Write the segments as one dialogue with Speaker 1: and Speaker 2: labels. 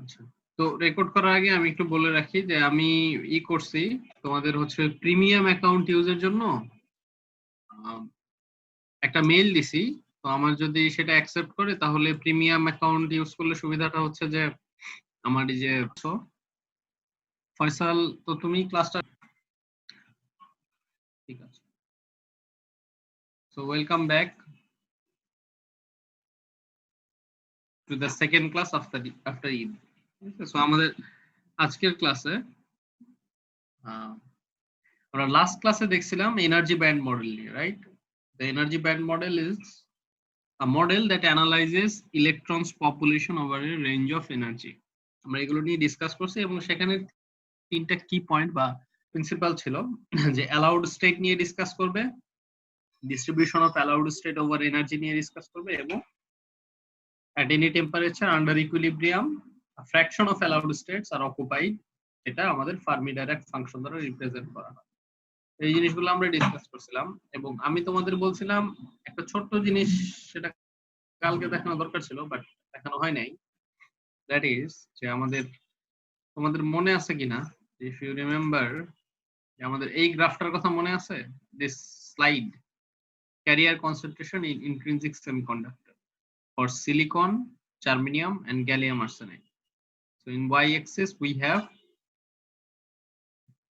Speaker 1: আচ্ছা, তো রেকর্ড করার আগে আমি একটু বলে রাখি যে আমি করছি তোমাদের হচ্ছে প্রিমিয়াম অ্যাকাউন্ট ইউজের জন্য একটা মেইল দিছি। তো আমার যদি সেটা অ্যাকসেপ্ট করে তাহলে প্রিমিয়াম অ্যাকাউন্ট ইউজ করলে সুবিধাটা হচ্ছে যে আমার এই যে ফয়সাল, তো তুমি ক্লাসটা ঠিক আছে। So welcome back to the second class after Eid. So আমাদের আজকের ক্লাসে আমরা লাস্ট ক্লাসে দেখছিলাম এনার্জি ব্যান্ড মডেল নিয়ে, right? The energy band model is a model that analyzes electrons population over a range of energy. আমরা এগুলো নিয়ে ডিসকাস করছি এবং সেখানে তিনটা কি পয়েন্ট বা প্রিন্সিপাল ছিল যে অ্যালাউড স্টেট নিয়ে ডিসকাস করবে, distribution of allowed state over energy নিয়ে ডিসকাস করবে এবং at any temperature under equilibrium a fraction of allowed states are occupied, এটা আমাদের ফার্মি ডাইরেক্ট ফাংশন দ্বারা রিপ্রেজেন্ট করা হয়। এই জিনিসগুলো আমরা ডিসকাস করছিলাম এবং আমি তোমাদের বলছিলাম একটা ছোট্ট জিনিস, সেটা কালকে দেখানো দরকার ছিল বাট দেখানো হয় নাই। দ্যাট ইজ যে তোমাদের মনে আছে কিনা, ইফ ইউ রিমেম্বার, যে আমাদের এই গ্রাফটার কথা মনে আছে, this slide, carrier concentration in intrinsic semiconductor for silicon, germanium and gallium arsenide. So in y-axis we have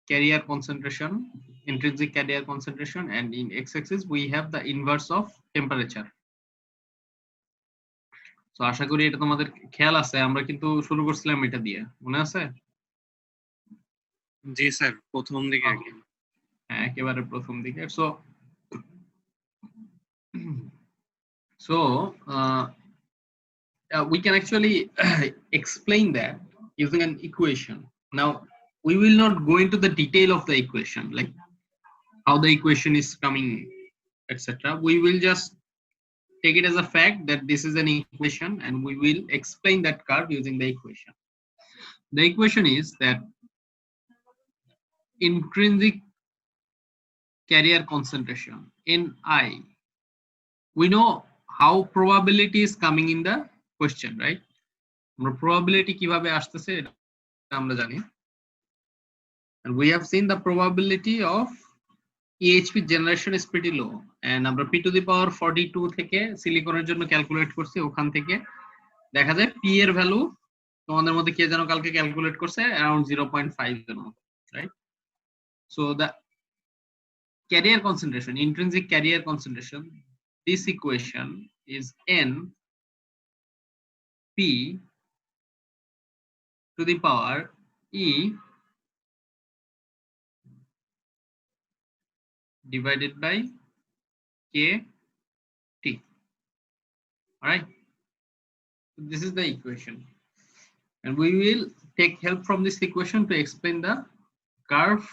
Speaker 1: carrier concentration, intrinsic carrier concentration, and in x-axis we have the inverse of temperature. তো আশা করি এটা তোমাদের খেয়াল আছে, আমরা কিন্তু শুরু করছিলাম এটা দিয়ে, মনে আছে?
Speaker 2: জি স্যার, প্রথম দিকে
Speaker 1: হ্যাঁ, একেবারে প্রথম দিকে। So we can actually explain that using an equation. Now we will not go into the detail of the equation, like how the equation is coming, etc. We will just take it as a fact that this is an equation and we will explain that curve using the equation. The equation is that intrinsic carrier concentration Ni, we know how probability is coming in the question, right? Probability কিভাবে আসতেছে এটা আমরা জানি, and we have seen the probability of EHP generation is pretty low, and আমরা p to the power 42 থেকে সিলিকনের জন্য calculate করছি, ওখান থেকে দেখা যায় p এর ভ্যালু তোমাদের মধ্যে কে যেন কালকে ক্যালকুলেট করছে around 0.5 এর মতো, right? So the carrier concentration, intrinsic carrier concentration, this equation is n p to the power e divided by k t. All right, this is the equation, and we will take help from this equation to explain the curve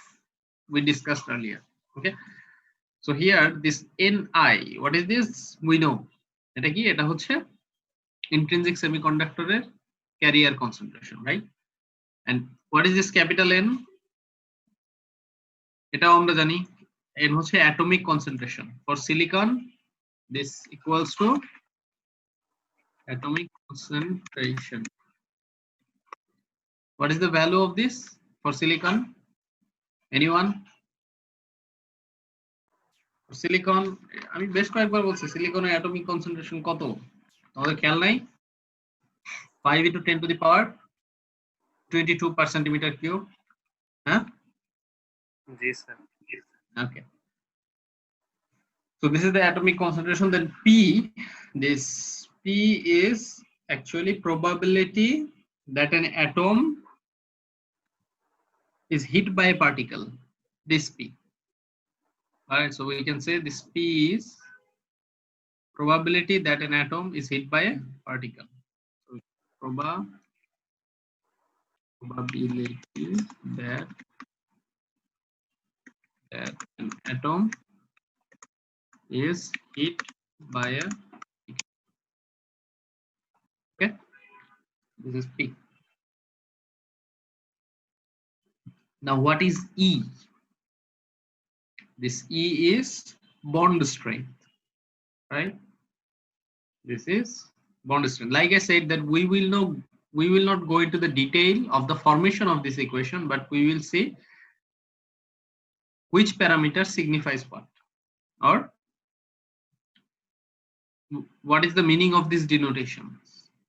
Speaker 1: we discussed earlier. Okay, so here this Ni, what is this? We know এটা কি, এটা হচ্ছে intrinsic semiconductor এর carrier concentration, right? And what is this capital N? এটাও আমরা জানি, n হচ্ছে atomic concentration. For silicon this equals to atomic concentration. What is the value of this for silicon? Anyone? Silicon আমি বেশ কয়েকবার বলছি সিলিকনের atomic concentration কত, তোমাদের খেয়াল নাই? 5 into 10 to the power 22 per centimeter cube. Huh?
Speaker 2: G sir.
Speaker 1: Okay, so this is the atomic concentration. Then P, this P is actually probability that an atom is hit by a particle, this P. All right, so we can say this P is probability that an atom is hit by a particle. So probability that an atom is hit by a particle. Okay, this is P. Now what is E? This E is bond strength, right? This is bond strength. Like I said that we will we will not go into the detail of the formation of this equation, but we will see which parameter signifies what, or what is the meaning of these denotations.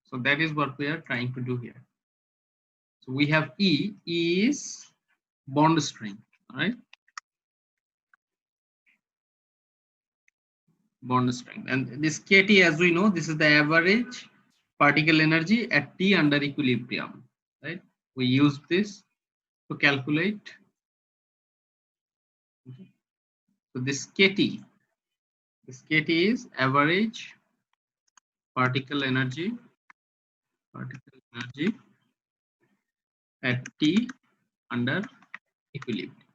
Speaker 1: So that is what we are trying to do here. So we have E. E is bond strength, all right? Bond strength. And this KT, as we know, this is the average particle energy at T under equilibrium, right? We use this to calculate. Okay. So this KT is average particle energy at T under equilibrium.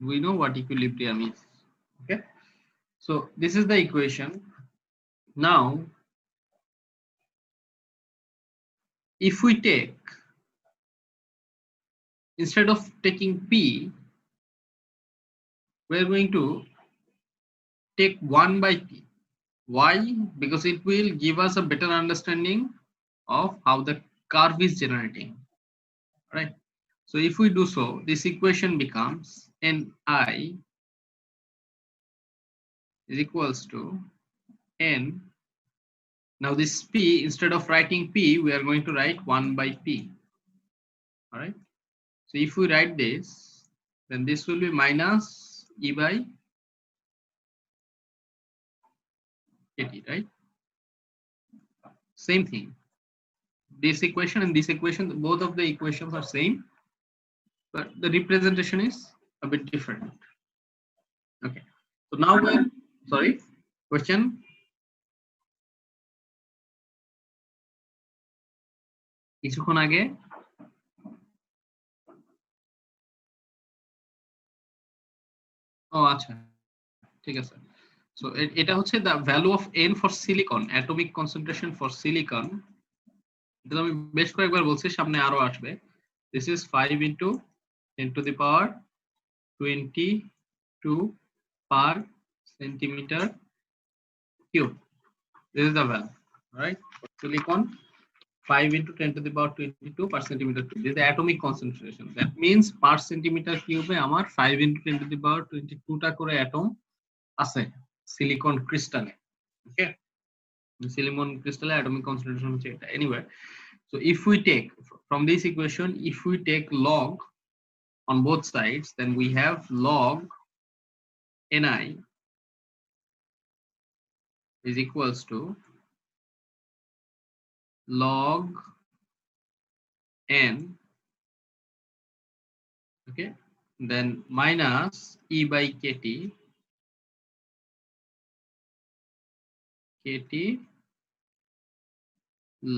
Speaker 1: We know what equilibrium is. Okay, so this is the equation. Now if we take, instead of taking P, we are going to take 1 by P. Why? Because it will give us a better understanding of how the curve is generating, right? So if we do so, this equation becomes Ni is equals to N. Now this P, instead of writing P, we are going to write 1 by P. All right. So if we write this, then this will be minus E by KT, right? Same thing. This equation and this equation, both of the equations are same, but the representation is a bit different. Okay. So now we're, sorry, question. কিছুক্ষণ আগে ও আচ্ছা ঠিক আছে। So এটা হচ্ছে the value of N for silicon, atomic concentration for silicon. এটা আমি বেশ কয়েকবার বলছি, সামনে আরো আসবে। This is 5 into 10 to the power 22 per centimeter cube. This is the value, right? For silicon, 5 into 10 to the power 22 per centimeter cube. This is the atomic concentration. That means per centimeter cube আমার 5 into 10 to the power 22 টা করে atom আছে silicon crystal. Okay, silicon crystal atomic concentration হচ্ছে এটা. Anyway, so if we take from this equation, if we take log on both sides, then we have log Ni is equals to log N, okay, then minus E by KT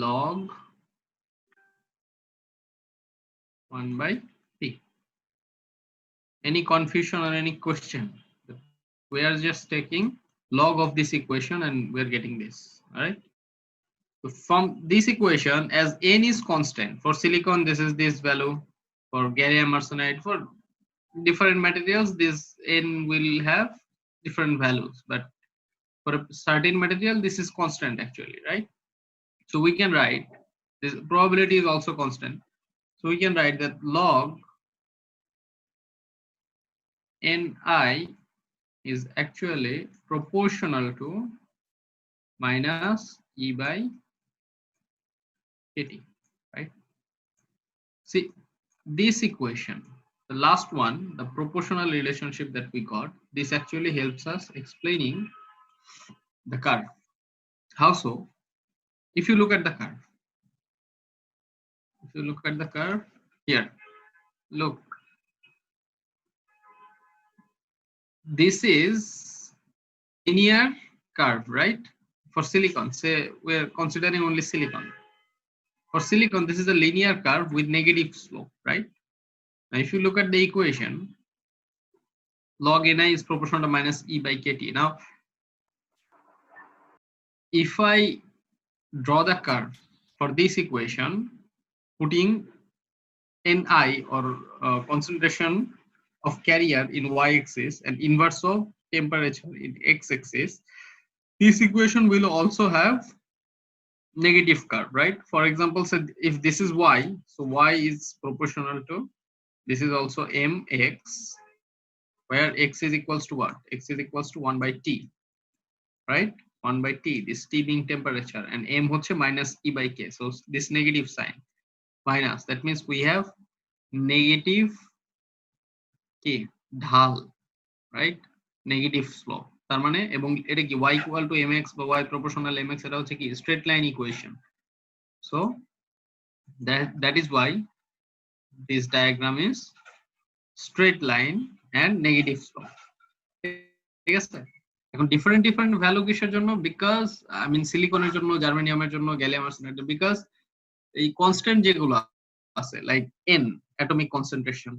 Speaker 1: log 1 by P. Any confusion or any question? We are just taking log of this equation and we're getting this, all right? So from this equation, as N is constant, for silicon this is this value, for gallium arsenide, for different materials this N will have different values, but for a certain material this is constant actually, right? So we can write this, probability is also constant, so we can write that log Ni is actually proportional to minus E by KT, right? See this equation, the last one, the proportional relationship that we got, this actually helps us explaining the curve. How so? If you look at the curve, here, look, this is linear curve, right? For silicon, say we're considering only silicon. For silicon, this is a linear curve with negative slope, right? Now if you look at the equation, log Ni is proportional to minus E by KT. Now if I draw the curve for this equation, putting Ni or concentration of carrier in y-axis and inverse of temperature in x-axis, this equation will also have negative curve, right? For example, so if this is y, so y is proportional to, this is also mx, where x is equals to what? X is equals to 1 by t, right? 1 by t, this t being temperature, and m hoche minus e by k. So this negative sign minus, that means we have negative k ঢাল, right? Negative slope. তার মানে এবং এটা কি y equal to mx বা y proportional mx, এটা হচ্ছে কি straight line equation. So that is why this diagram is straight line and negative slope. ঠিক আছে? এখন different ভ্যালু কিসের জন্য? বিকজ আই মিন সিলিকনের জন্য, জার্মেনিয়ামের জন্য, গ্যালিয়াম আর্সেনাইড, বিকজ এই কনস্ট্যান্ট যেগুলো আছে লাইক n অ্যাটমিক কনসেন্ট্রেশন,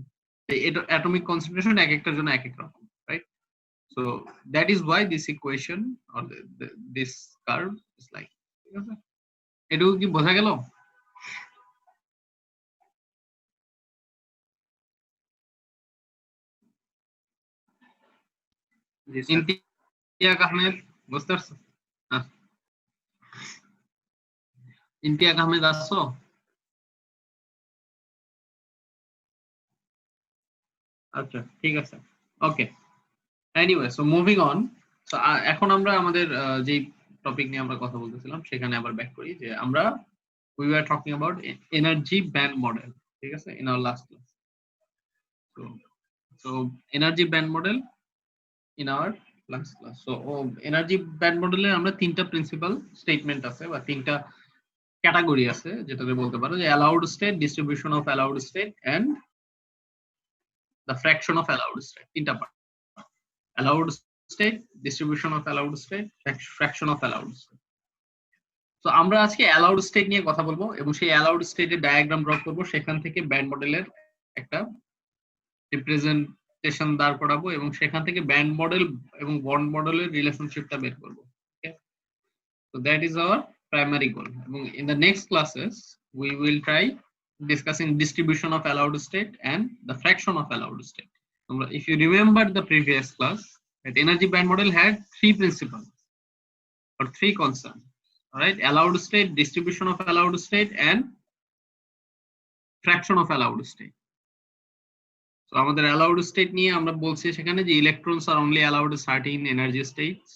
Speaker 1: এই অ্যাটমিক কনসেন্ট্রেশন এক একটার জন্য এক এক রকম, right? So that is why this equation or this curve is like, ঠিক আছে? এটুকু কি বোঝা গেল?
Speaker 2: জি স্যার।
Speaker 1: ইমতিয়াজ আহমেদ বুঝতে পারছো? ইমতিয়াজ আহমেদ আসছো? আচ্ছা ঠিক আছে, okay. Anyway, so moving on. So এখন আমরা আমাদের যে টপিক নিয়ে আমরা কথা বলতেছিলাম সেখানে আবার ব্যাক করি, যে আমরা we were talking about energy band model, ঠিক আছে, in our last class. So energy band model in our last class. So energy band model এ আমরা তিনটা প্রিন্সিপাল স্টেটমেন্ট আছে বা তিনটা ক্যাটাগরি আছে, যেটাকে বলতে পারো যে allowed state, distribution of allowed state and the fraction of allowed state. তিনটা part: allowed state, distribution of allowed state, fraction of allowed state. তো আমরা আজকে allowed state নিয়ে কথা বলবো এবং সেই allowed state এর ডায়াগ্রাম ড্র করব, সেখান থেকে ব্যান্ড মডেলের একটা রিপ্রেজেন্টেশন দাঁড় করাবো এবং সেখান থেকে ব্যান্ড মডেল এবং বন্ড মডেলের রিলেশনশিপটা বের করব। ওকে, so that is our primary goal. এবং in the next classes we will try discussing distribution of allowed state and the fraction of allowed state. If you remember the previous class, that energy band model had three principles or three constants. All right, allowed state, distribution of allowed state and fraction of allowed state. So আমাদের allowed state নিয়ে আমরা বলছি সেখানে যে electrons are only allowed certain energy states.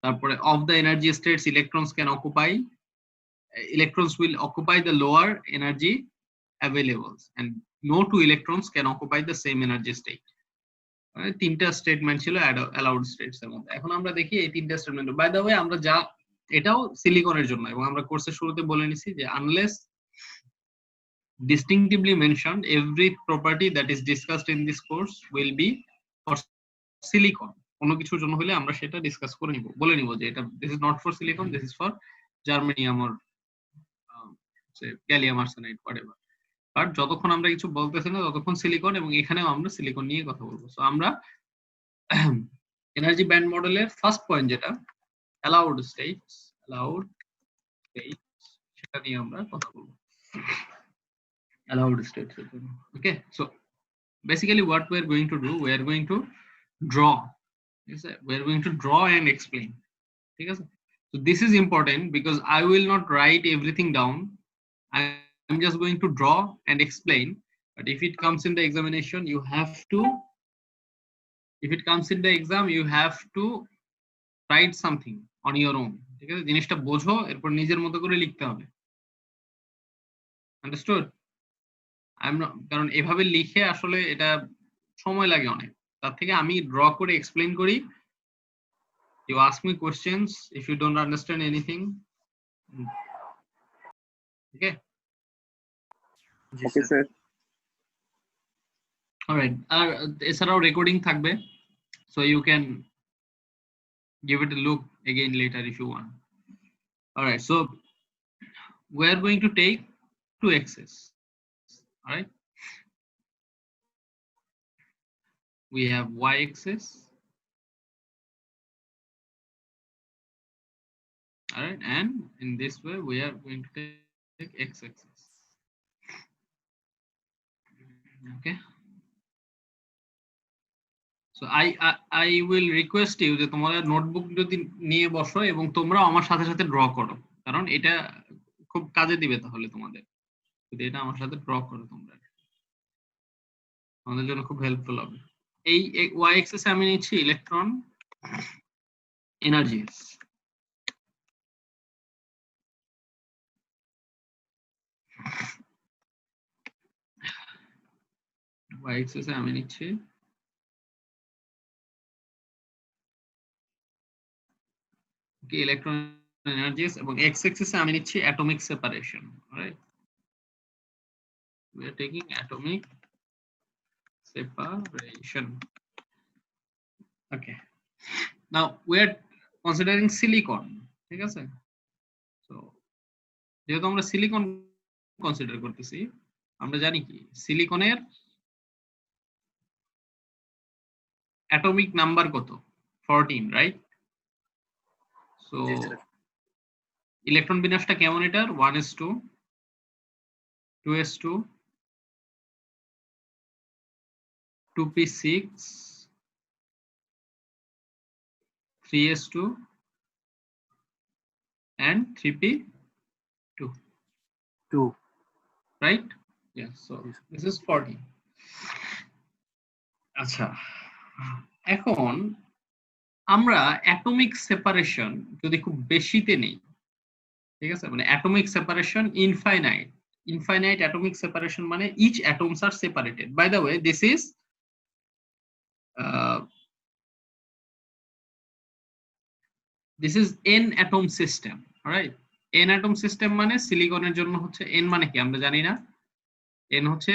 Speaker 1: তারপরে of the energy states electrons will occupy the lower energy available and no two electrons can occupy the same energy state. তিনটা statement ছিল allowed states এর মধ্যে। এখন আমরা দেখি এই তিনটা স্টেটমেন্ট, বাই দ্য ওয়ে আমরা যা, এটাও সিলিকনের জন্য, এবং আমরা কোর্সের শুরুতে বলে নিছি যে unless distinctively mentioned, every property that is discussed in this course will be for silicon. কোনো কিছুর জন্য হলে আমরা সেটা ডিসকাস করে নিব, বলে নিব যে এটা this is not for silicon, this is for germanium or gallium arsenide, whatever. But যতক্ষণ আমরা কিছু বলতেছি না ততক্ষণ সিলিকন, এবং এখানেও আমরা সিলিকন নিয়ে কথা বলবো। সো আমরা এনার্জি ব্যান্ড মডেলের ফার্স্ট পয়েন্ট যেটা allowed states, সেটা নিয়ে আমরা কথা বলবো। Allowed states. Okay, so basically what we are going to do, we are going to draw. We are going to draw and explain. Okay, so this is important because I will not write everything down. I'm just going to draw and explain. But if it comes in the examination, you have to, if it comes in the exam, you have to write something on your own. ঠিক আছে, জিনিসটা বোঝো, এরপর নিজের মতো করে লিখতে হবে। Understood? কারণ এভাবে লিখে আসলে এটা সময় লাগে অনেক, তার থেকে আমি ড্র করে এক্সপ্লেইন করি। You ask me questions if you don't understand anything. Okay?
Speaker 2: Okay, sir.
Speaker 1: All right. আর এছাড়াও রেকর্ডিং থাকবে, so you can give it a look again later if you want. All right. So we are going to take two axes. All right. We have y-axis. All right, and in this way we are going to take x-axis. Okay, so I will request you যে তোমরা notebook যদি নিয়ে বসো এবং তোমরা আমার সাথে সাথে ড্র করো। কারণ এটা খুব কাজে দিবে তাহলে তোমাদের যদি এটা আমার সাথে ড্র করো তোমরা, আমাদের জন্য খুব হেল্পফুল হবে। এই ওয়াই এক্সিসে আমি নিচ্ছি ইলেকট্রন এনার্জিস, ওয়াই এক্সিসে আমি নিচ্ছি ইলেকট্রন এনার্জিস এবং এক্স এক্সিসে আমি নিচ্ছি atomic separation, right? We are taking atomic separation. Okay. Now we are considering silicon. ঠিক আছে? So যেহেতু আমরা সিলিকন কনসিডার করতেছি, আমরা জানি কি সিলিকনের অ্যাটমিক নাম্বার কত? 14, রাইট? সো
Speaker 2: জি স্যার।
Speaker 1: ইলেকট্রন বিন্যাসটা কেমন এটার? 1s2, 2s2, 2p6, 3s2 and 3p2.
Speaker 2: 2.
Speaker 1: Right? Yeah, so
Speaker 2: Yes.
Speaker 1: this is 40. আচ্ছা, এখন আমরা অ্যাটমিক সেপারেশন যদি খুব বেশিতে নেই, ঠিক আছে, মানে atomic separation infinite atomic separation মানে each atoms are separated. By the way this is n atom system, right? n atom system মানে সিলিকনের জন্য হচ্ছে n মানে কি আমরা জানি না, n হচ্ছে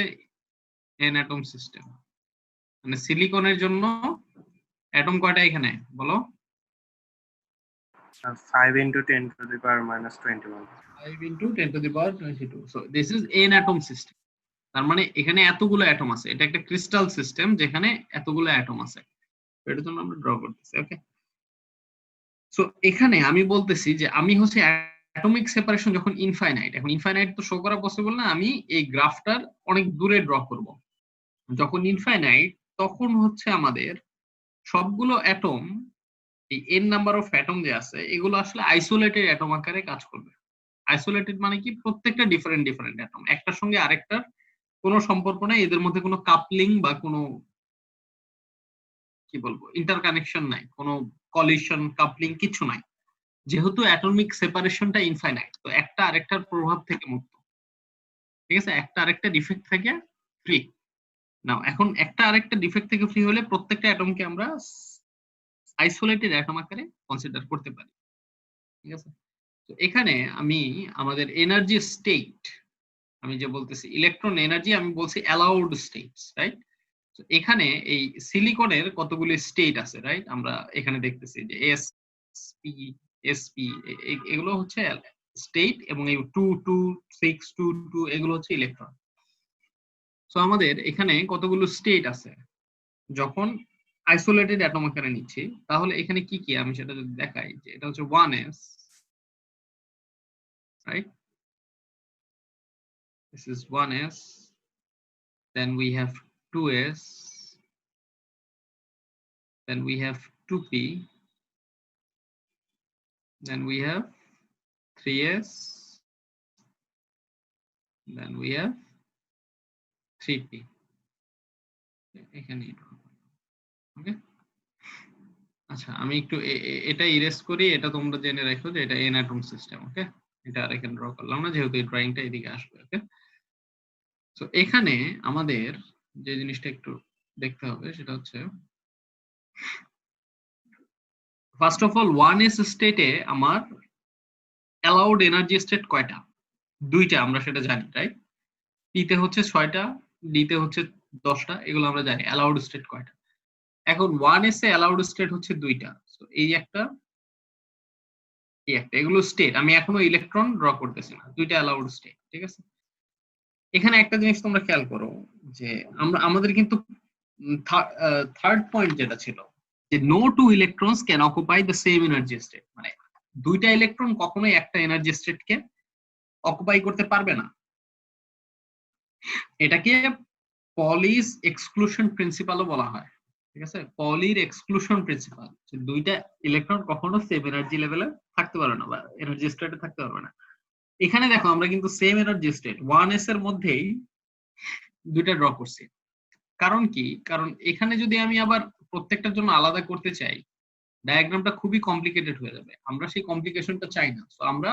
Speaker 1: n অ্যাটম সিস্টেম, মানে সিলিকনের জন্য অ্যাটম কয়টা এখানে বলো?
Speaker 2: 5 into 10 to the power minus 21.
Speaker 1: 5 into 10 to the power 22. So this is n atom system. তার মানে এখানে এতগুলো অ্যাটম আছে, এটা একটা ক্রিস্টাল সিস্টেম যেখানে এতগুলো অ্যাটম আছে, এটার জন্য আমরা ড্র করতেছি। ওকে, সো এখানে আমি বলতেছি যে আমি হচ্ছে অ্যাটমিক সেপারেশন যখন ইনফাইনাইট, এখন ইনফাইনাইট তো শো করা পসিবল না, আমি এই গ্রাফটার অনেক দূরে ড্র করব। যখন ইনফাইনাইট তখন হচ্ছে আমাদের সবগুলো অ্যাটম, এই n নাম্বার অফ অ্যাটম যে আছে এগুলো আসলে আইসোলেটেড অ্যাটম আকারে কাজ করবে। আইসোলেটেড মানে কি? প্রত্যেকটা ডিফারেন্ট ডিফারেন্ট অ্যাটম, একটার সঙ্গে আরেকটার কোনো সম্পর্ক নাই, এদের মধ্যে কোনো কাপলিং বা কোনো কি বলবো ইন্টারকানেকশন নাই, কোনো কলিশন কাপলিং কিছু নাই, যেহেতু অ্যাটমিক সেপারেশনটা ইনফাইনাইট। তো একটা আরেকটার প্রভাব থেকে মুক্ত, ঠিক আছে, একটা আরেকটা ডিফেক্ট থেকে ফ্রি। নাও এখন একটা আরেকটা ডিফেক্ট থেকে ফ্রি হলে প্রত্যেকটা অ্যাটমকে আমরা আইসোলেটেড অ্যাটম আকারে কনসিডার করতে পারি, ঠিক আছে? তো এখানে আমি আমাদের এনার্জি স্টেট, আমি যে বলতেছি ইলেকট্রন এনার্জি, আমি বলছি অ্যালাউড স্টেটস, রাইট? তো এখানে এই সিলিকনের কতগুলি স্টেট আছে, রাইট? আমরা এখানে দেখতেছি যে এস পি এগুলো হচ্ছে স্টেট, এবং এই 2 2 6 2 2 এগুলো হচ্ছে ইলেকট্রন। সো আমাদের এখানে কতগুলো স্টেট আছে যখন আইসোলেটেড অ্যাটম আকারে নিচ্ছি, তাহলে এখানে কি কি আমি সেটা যদি দেখাই, যে এটা হচ্ছে 1s, right? This is 1s, then we have 2s, then we have 2p, then we have 3s, then we have 3p. এখানে ওকে, আচ্ছা আমি একটু এটা ইরেজ করি, এটা তোমরা জেনে রাখো যে এটা n অ্যাটম সিস্টেম। ওকে, এটা আর এখানে ড্র করলাম না যেহেতু এই ড্রয়িংটা এদিকে আসবে। ওকে, সো এখানে আমাদের যে জিনিসটা একটু দেখতে হবে সেটা হচ্ছে ফার্স্ট অফ অল 1s স্টেটে আমার অ্যালাউড এনার্জি স্টেট কয়টা? দুইটা, আমরা সেটা জানি, রাইট? পি তে হচ্ছে 6টা, ডি তে হচ্ছে 10টা, এগুলো আমরা জানি। অ্যালাউড স্টেট কয়টা? এখন 1s এ অ্যালাউড স্টেট হচ্ছে দুইটা, সো এই একটা এই একটা, এগুলো স্টেট। আমি এখনো ইলেকট্রন ড্র করতেছি না, দুইটা অ্যালাউড স্টেট, ঠিক আছে? এখানে একটা জিনিস তোমরা খেয়াল করো যে আমাদের কিন্তু থার্ড পয়েন্ট যেটা ছিল যে no two electrons can occupy the same energy state, মানে দুইটা ইলেকট্রন কখনোই একটা এনার্জি স্টেটকে অকুপাই করতে পারবে না। এটাকে পলিস এক্সক্লুশন প্রিন্সিপালও বলা হয়, ঠিক আছে, পলির এক্সক্লুশন প্রিন্সিপাল, দুইটা ইলেকট্রন কখনো সেম এনার্জি লেভেলে থাকতে পারবে না বা এনার্জি স্টেটে থাকতে পারবে না। এখানে দেখো আমরা কিন্তু সেম এনার্জি স্টেট 1s এর মধ্যেই দুইটা ড্র করছি। কারণ কি, কারণ এখানে যদি আমি আবার প্রত্যেকটার জন্য আলাদা করতে চাই ডায়াগ্রামটা খুবই কমপ্লিকেটেড হয়ে যাবে, আমরা সেই কমপ্লিকেশনটা চাই না। তো আমরা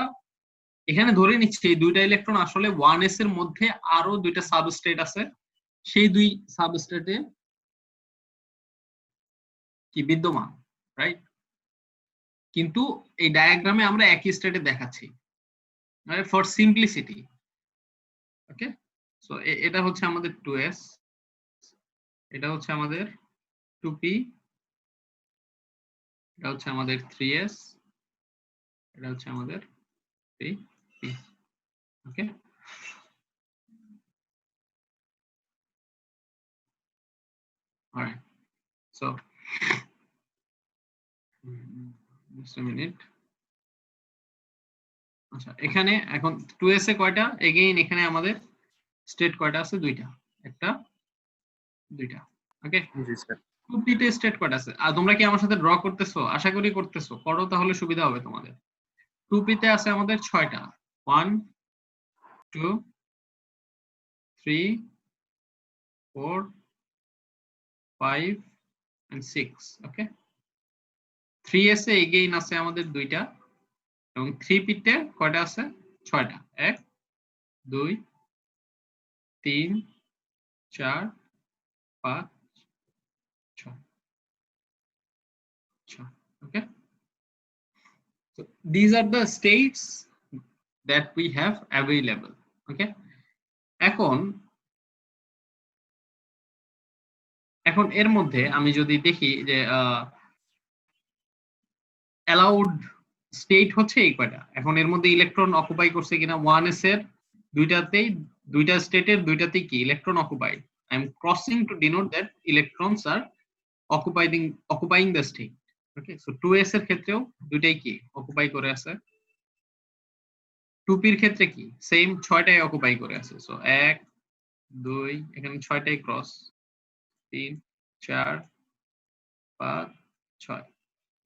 Speaker 1: এখানে ধরে নিচ্ছি এই দুইটা ইলেকট্রন আসলে 1s এর মধ্যে আরো দুইটা সাবস্টেট আছে, সেই দুই সাবস্টেটে কি বিদ্যমান, রাইট? কিন্তু এই ডায়াগ্রামে আমরা একই স্টেটে দেখাচ্ছি ফর সিম্পলিসিটি। ওকে, সো এটা হচ্ছে আমাদের 2s, এটা হচ্ছে আমাদের 2p, এটা হচ্ছে আমাদের 3s, এটা হচ্ছে আমাদের 3p। Okay, alright, so just a minute। আচ্ছা, এখানে এখন 2s এ কয়টা, এগেইন এখানে আমাদের স্টেট কয়টা আছে? দুইটা, একটা দুইটা। ওকে,
Speaker 2: জি স্যার।
Speaker 1: 2p তে স্টেট কয়টা আছে? আর তোমরা কি আমার সাথে ড্র করতেছো? আশা করি করতেছো, করো তাহলে সুবিধা হবে তোমাদের। 2p তে আছে আমাদের 6টা, 1 2 3 4 5 and 6। Okay, 3s A again আছে আমাদের দুইটা, এবং 3p তে কয়টা আছে? 6টা, 1 2 3 4 5 6 6। Okay, so these are the states that we have available। Okay, এখন এখন এর মধ্যে আমি যদি দেখি যে অ্যালাউড স্টেট হচ্ছে এই কয়টা, এখন এর মধ্যে ইলেকট্রন অকুপাই করছে কিনা 1s এর দুইটাতেই, দুইটা স্টেটের দুইটাতেই কি electron occupied. I am crossing to denote that electrons are occupying the state. Okay, so 2s এর ক্ষেত্রেও দুইটাই কি অকুপাই করে আছে। 2p এর ক্ষেত্রে কি সেম, 6টাই অকুপাই করে আছে। সো 1 2, এখানে 6টাই ক্রস, 3 4 5 6।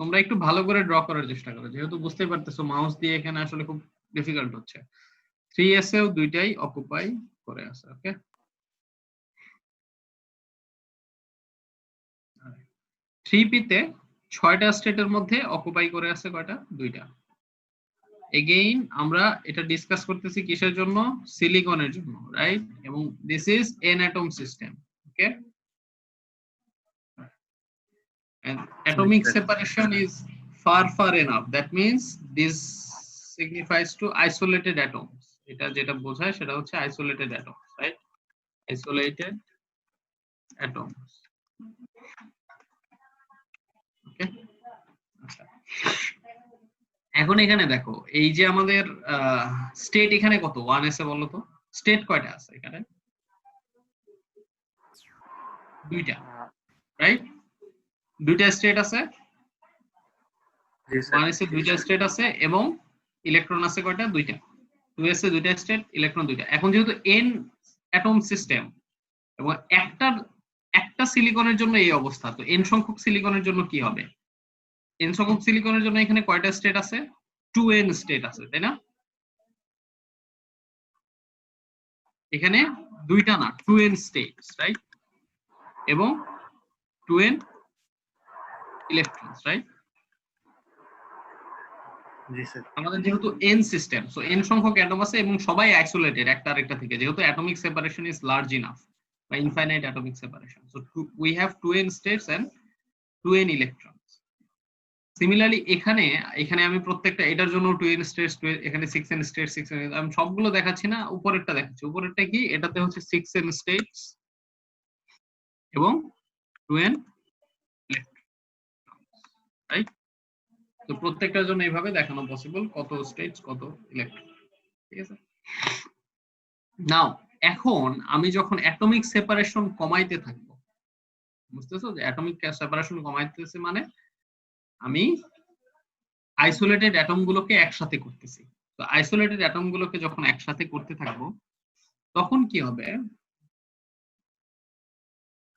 Speaker 1: তোমরা একটু ভালো করে ড্র করার চেষ্টা করো, যেহেতু বুঝতেই পারতেছো মাউস দিয়ে এখানে আসলে খুব ডিফিকাল্ট হচ্ছে। 3s এও দুইটাই অকুপাই করে আছে। ওকে, 3p তে 6টা স্টেটের মধ্যে অকুপাই করে আছে কয়টা? দুইটা। এগেইন আমরা এটা ডিসকাস করতেছি কিসের জন্য? সিলিকনের জন্য, রাইট? এবং this is n atom system। Okay, and atomic separation is far enough, that means this signifies to isolated atoms। এটা যেটা বোঝায় সেটা হচ্ছে isolated atoms, right? Isolated atoms। ওকে, আচ্ছা, এখন এখানে দেখো এই যে আমাদের স্টেট এখানে কত? 1s এ বলো তো স্টেট কয়টা আছে এখানে? দুইটা, রাইট? দুইটা স্টেট আছে,
Speaker 2: জি স্যার।
Speaker 1: 1s এ দুইটা স্টেট আছে এবং ইলেকট্রন আছে কয়টা? দুইটা। 2s এ দুইটা স্টেট, ইলেকট্রন দুইটা। এখন যেহেতু n অ্যাটম সিস্টেম এবং একটা সিলিকনের জন্য এই অবস্থা, তো n সংখ্যক সিলিকনের জন্য কি হবে? n সংখ্যক সিলিকনের জন্য এখানে কয়টা স্টেট আছে? 2n স্টেট আছে, তাই না? এখানে দুইটা না, 2n স্টেটস, রাইট? এবং 2n ইলেকট্রনস, রাইট?
Speaker 2: জি স্যার।
Speaker 1: আমাদের যেহেতু n সিস্টেম, সো n সংখ্যক অ্যাটম আছে এবং সবাই আইসোলেটেড একটা আরেকটা থেকে, যেহেতু atomic separation is large enough বা infinite atomic separation, so we have 2n states and 2n electrons. Similarly এখানে এখানে আমি প্রত্যেকটা, এটার জন্য 2n স্টেটস, এখানে 6n স্টেটস, 6n, আমি সবগুলো দেখাচ্ছি না, উপরেরটা দেখাচ্ছি। উপরেরটা কি? এটাতে হচ্ছে 6n স্টেটস এবং 2n ইলেকট্রনস, রাইট? তো প্রত্যেকটার জন্য এইভাবে দেখানো পসিবল, কত স্টেটস কত ইলেকট্রন। ঠিক আছে, নাও এখন আমি যখন অ্যাটমিক সেপারেশন কমাইতে থাকবো, বুঝতেছো যে অ্যাটমিক সেপারেশন কমাইতেছে মানে আমি আইসোলেটেড অ্যাটম গুলোকে একসাথে করতেছি। তো আইসোলেটেড অ্যাটম গুলোকে যখন একসাথে করতে থাকবো তখন কি হবে?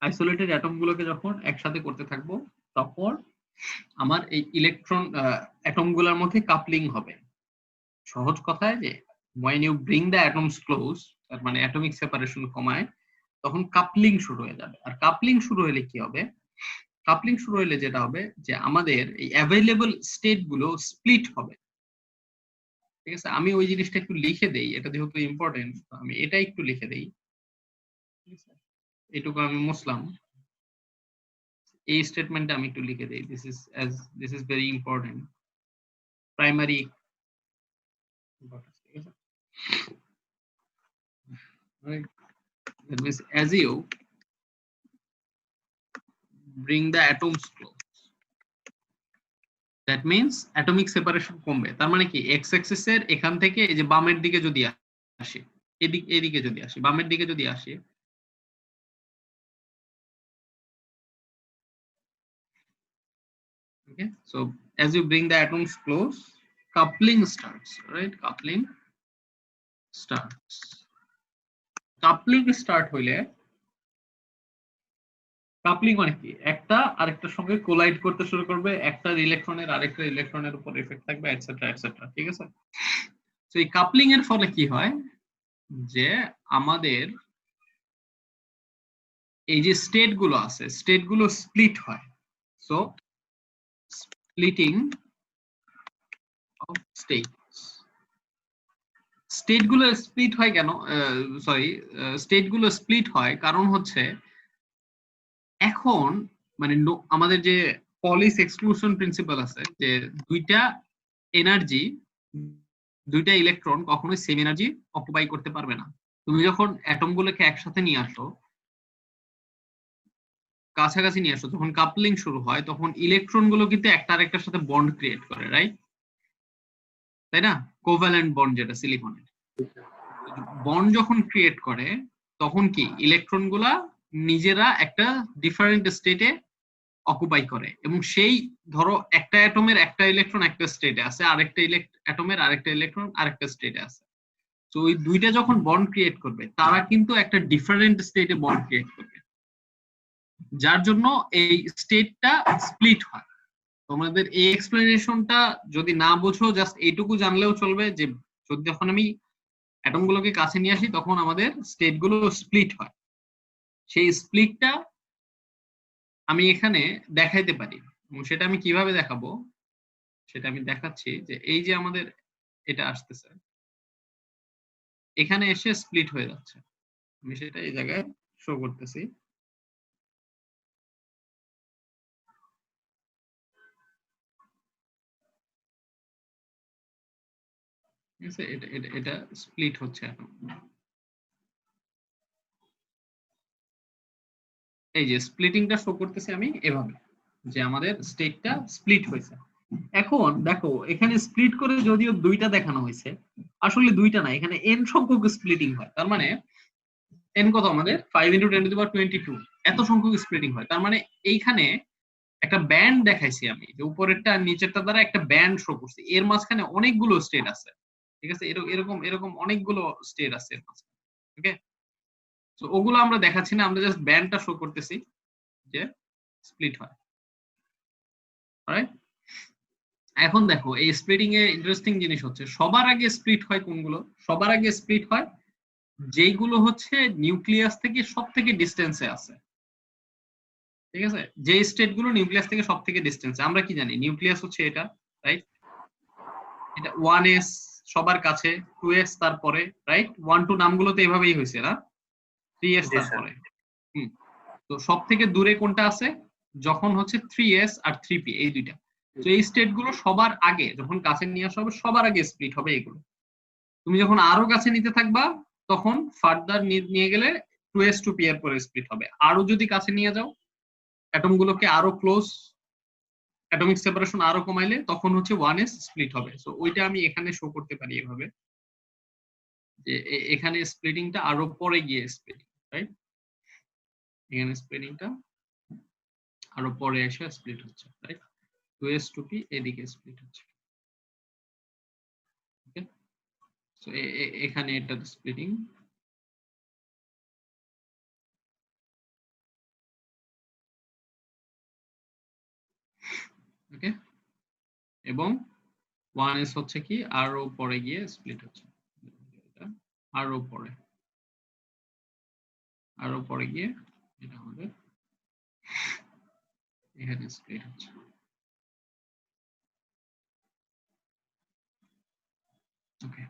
Speaker 1: আইসোলেটেড অ্যাটম গুলোকে যখন একসাথে করতে থাকবো তখন আমার এই ইলেকট্রন অ্যাটম গুলোর মধ্যে কাপলিং হবে। সহজ কথায় যে when you bring the atoms close, তার মানে অ্যাটমিক সেপারেশন কমায়, তখন কাপলিং শুরু হয়ে যাবে। আর কাপলিং শুরু হলে কি হবে? কাপলিং শুরু হলে যেটা হবে যে আমাদের এই অ্যাভেলেবল স্টেট গুলো স্প্লিট হবে। ঠিক আছে, আমি ওই জিনিসটা একটু লিখে দেই, এটা যেহেতু ইম্পর্টেন্ট আমি এটা একটু লিখে দেই। এটুকু আমি মুছলাম, এই স্টেটমেন্টটা আমি একটু লিখে দেই। This is very important, primary importance. ঠিক আছে, that means as you bring the atoms close, that means atomic separation কমবে। তার মানে কি x axis এর এখান থেকে এই যে বামের দিকে যদি আসি, এদিকে যদি আসি, বামের দিকে যদি আসি, okay, so as you bring the atoms close, coupling starts, right? Coupling starts, coupling start হইলে, কাপলিং মানে কি একটা আরেকটার সঙ্গে কোলাইড করতে শুরু করবে, একটা ইলেকট্রনের আরেকটা ইলেকট্রনের উপর এফেক্ট থাকবে, এটসেট্রা এটসেট্রা। ঠিক আছে, তো এই কাপলিং এর ফলে কি হয় যে আমাদের এই যে স্টেট গুলো আছে, স্টেট গুলো স্প্লিট হয়। So splitting of states, state গুলো স্প্লিট হয় কেন? সরি, স্টেট গুলো স্প্লিট হয় কারণ হচ্ছে এখন মানে আমাদের যে পলিস এক্সক্লুশন প্রিন্সিপাল আছে যে দুইটা এনার্জি, দুইটা ইলেকট্রন কখনোই সেম এনার্জি অকুপাই করতে পারবে না। তুমি যখন অ্যাটম গুলোকে একসাথে নিয়ে আসো, কাছাকাছি নিয়ে আসো, তখন কাপলিং শুরু হয়, তখন ইলেকট্রন গুলো কিন্তু একটা আরেকটার সাথে বন্ড ক্রিয়েট করে, রাইট? তাই না? কোভ্যালেন্ট বন্ড, যেটা সিলিকনের বন্ড যখন ক্রিয়েট করে তখন কি ইলেকট্রন গুলা নিজেরা একটা ডিফারেন্ট স্টেটে অকুপাই করে, এবং সেই ধরো একটা অ্যাটমের একটা ইলেকট্রন একটা স্টেটে আছে, আরেকটা অ্যাটমের আরেকটা ইলেকট্রন আরেকটা স্টেটে আছে। তো ওই দুইটা যখন বন্ড ক্রিয়েট করবে তারা কিন্তু একটা ডিফারেন্ট স্টেটে বন্ড ক্রিয়েট করবে, যার জন্য এই স্টেটটা স্প্লিট হয়। তোমাদের এই এক্সপ্লেনেশনটা যদি না বোঝো, জাস্ট এইটুকু জানলেও চলবে যে যদি যখন আমি অ্যাটম গুলোকে কাছে নিয়ে আসি তখন আমাদের স্টেট গুলো স্প্লিট হয়। সেই স্প্লিটটা আমি এখানে দেখাইতে পারি, এবং সেটা আমি কিভাবে দেখাবো সেটা আমি দেখাচ্ছি। যে এই যে আমাদের এটা আসতেছে, এখানে এসে স্প্লিট হয়ে যাচ্ছে, আমি সেটা এই জায়গায় শো করতেছি। ঠিক আছে, এটা এটা এটা স্প্লিট হচ্ছে এখন। এই যে স্প্লিটিংটা শো করতেছি আমি এভাবে, যে আমাদের স্টেটটা স্প্লিট হয়েছে। এখন দেখো এখানে স্প্লিট করে যদিও দুইটা দেখানো হয়েছে, আসলে দুইটা না, এখানে n সংখ্যক স্প্লিটিং হয়। তার মানে n কত আমাদের 5 × 10⁻22, এত সংখ্যক স্প্লিটিং হয়। তার মানে এইখানে একটা ব্যান্ড দেখাইছি আমি, যে উপরেরটা আর নিচেরটা দ্বারা একটা ব্যান্ড শো করছি, এর মাঝখানে অনেকগুলো স্টেট আছে। ঠিক আছে, এরকম এরকম অনেকগুলো স্টেট আছে এর মাঝখানে। ওকে, তো ওগুলো আমরা দেখাচ্ছি না, আমরা জাস্ট ব্যান্ডটা শো করতেছি যে স্প্লিট হয়। রাইট, এখন দেখো এই স্প্লিটিং এ ইন্টারেস্টিং জিনিস হচ্ছে সবার আগে স্প্লিট হয় কোনগুলো? সবার আগে স্প্লিট হয় যেইগুলো হচ্ছে নিউক্লিয়াস থেকে সব থেকে ডিস্টেন্সে আছে। ঠিক আছে, যে স্টেট গুলো নিউক্লিয়াস থেকে সব থেকে ডিস্টেন্সে, আমরা কি জানি নিউক্লিয়াস হচ্ছে এটা, রাইট? এটা 1s সবার কাছে, 2s তারপরে, রাইট? 1 2 নামগুলো তো এভাবেই হয়েছে না, 3s
Speaker 2: জি স্যার।
Speaker 1: তারপরে। তো সব থেকে দূরে কোনটা আছে? যখন হচ্ছে 3s আর 3p, এই দুইটা। তো এই স্টেট গুলো সবার আগে যখন কাছে নিয়ে আসা হবে সবার আগে স্প্লিট হবে এগুলো। তুমি যখন আরো কাছে নিতে থাকবা তখন ফার্দার নিয়ে গেলে 2s 2p এর পরে স্প্লিট হবে। আরো যদি কাছে নিয়ে যাও অ্যাটম গুলোকে আরো ক্লোজ, অ্যাটমিক সেপারেশন আরো কমাইলে তখন হচ্ছে 1s স্প্লিট হবে। সো ওইটা আমি এখানে শো করতে পারি এভাবে, যে এখানে স্প্লিটিংটা আরো পরে গিয়ে স্প্লিটিং, রাইট? এখানে স্প্লিটিংটা আরো পরে এসে স্প্লিট হচ্ছে, রাইট? 2s 2p এদিকে স্প্লিট হচ্ছে। ওকে, সো এখানে এটা স্প্লিটিং, ওকে, এবং 1s হচ্ছে কি আরো পরে গিয়ে স্প্লিট হচ্ছে, আরো পরে গিয়ে এটা আমাদের এখানে স্প্লিট হচ্ছে। ওকে,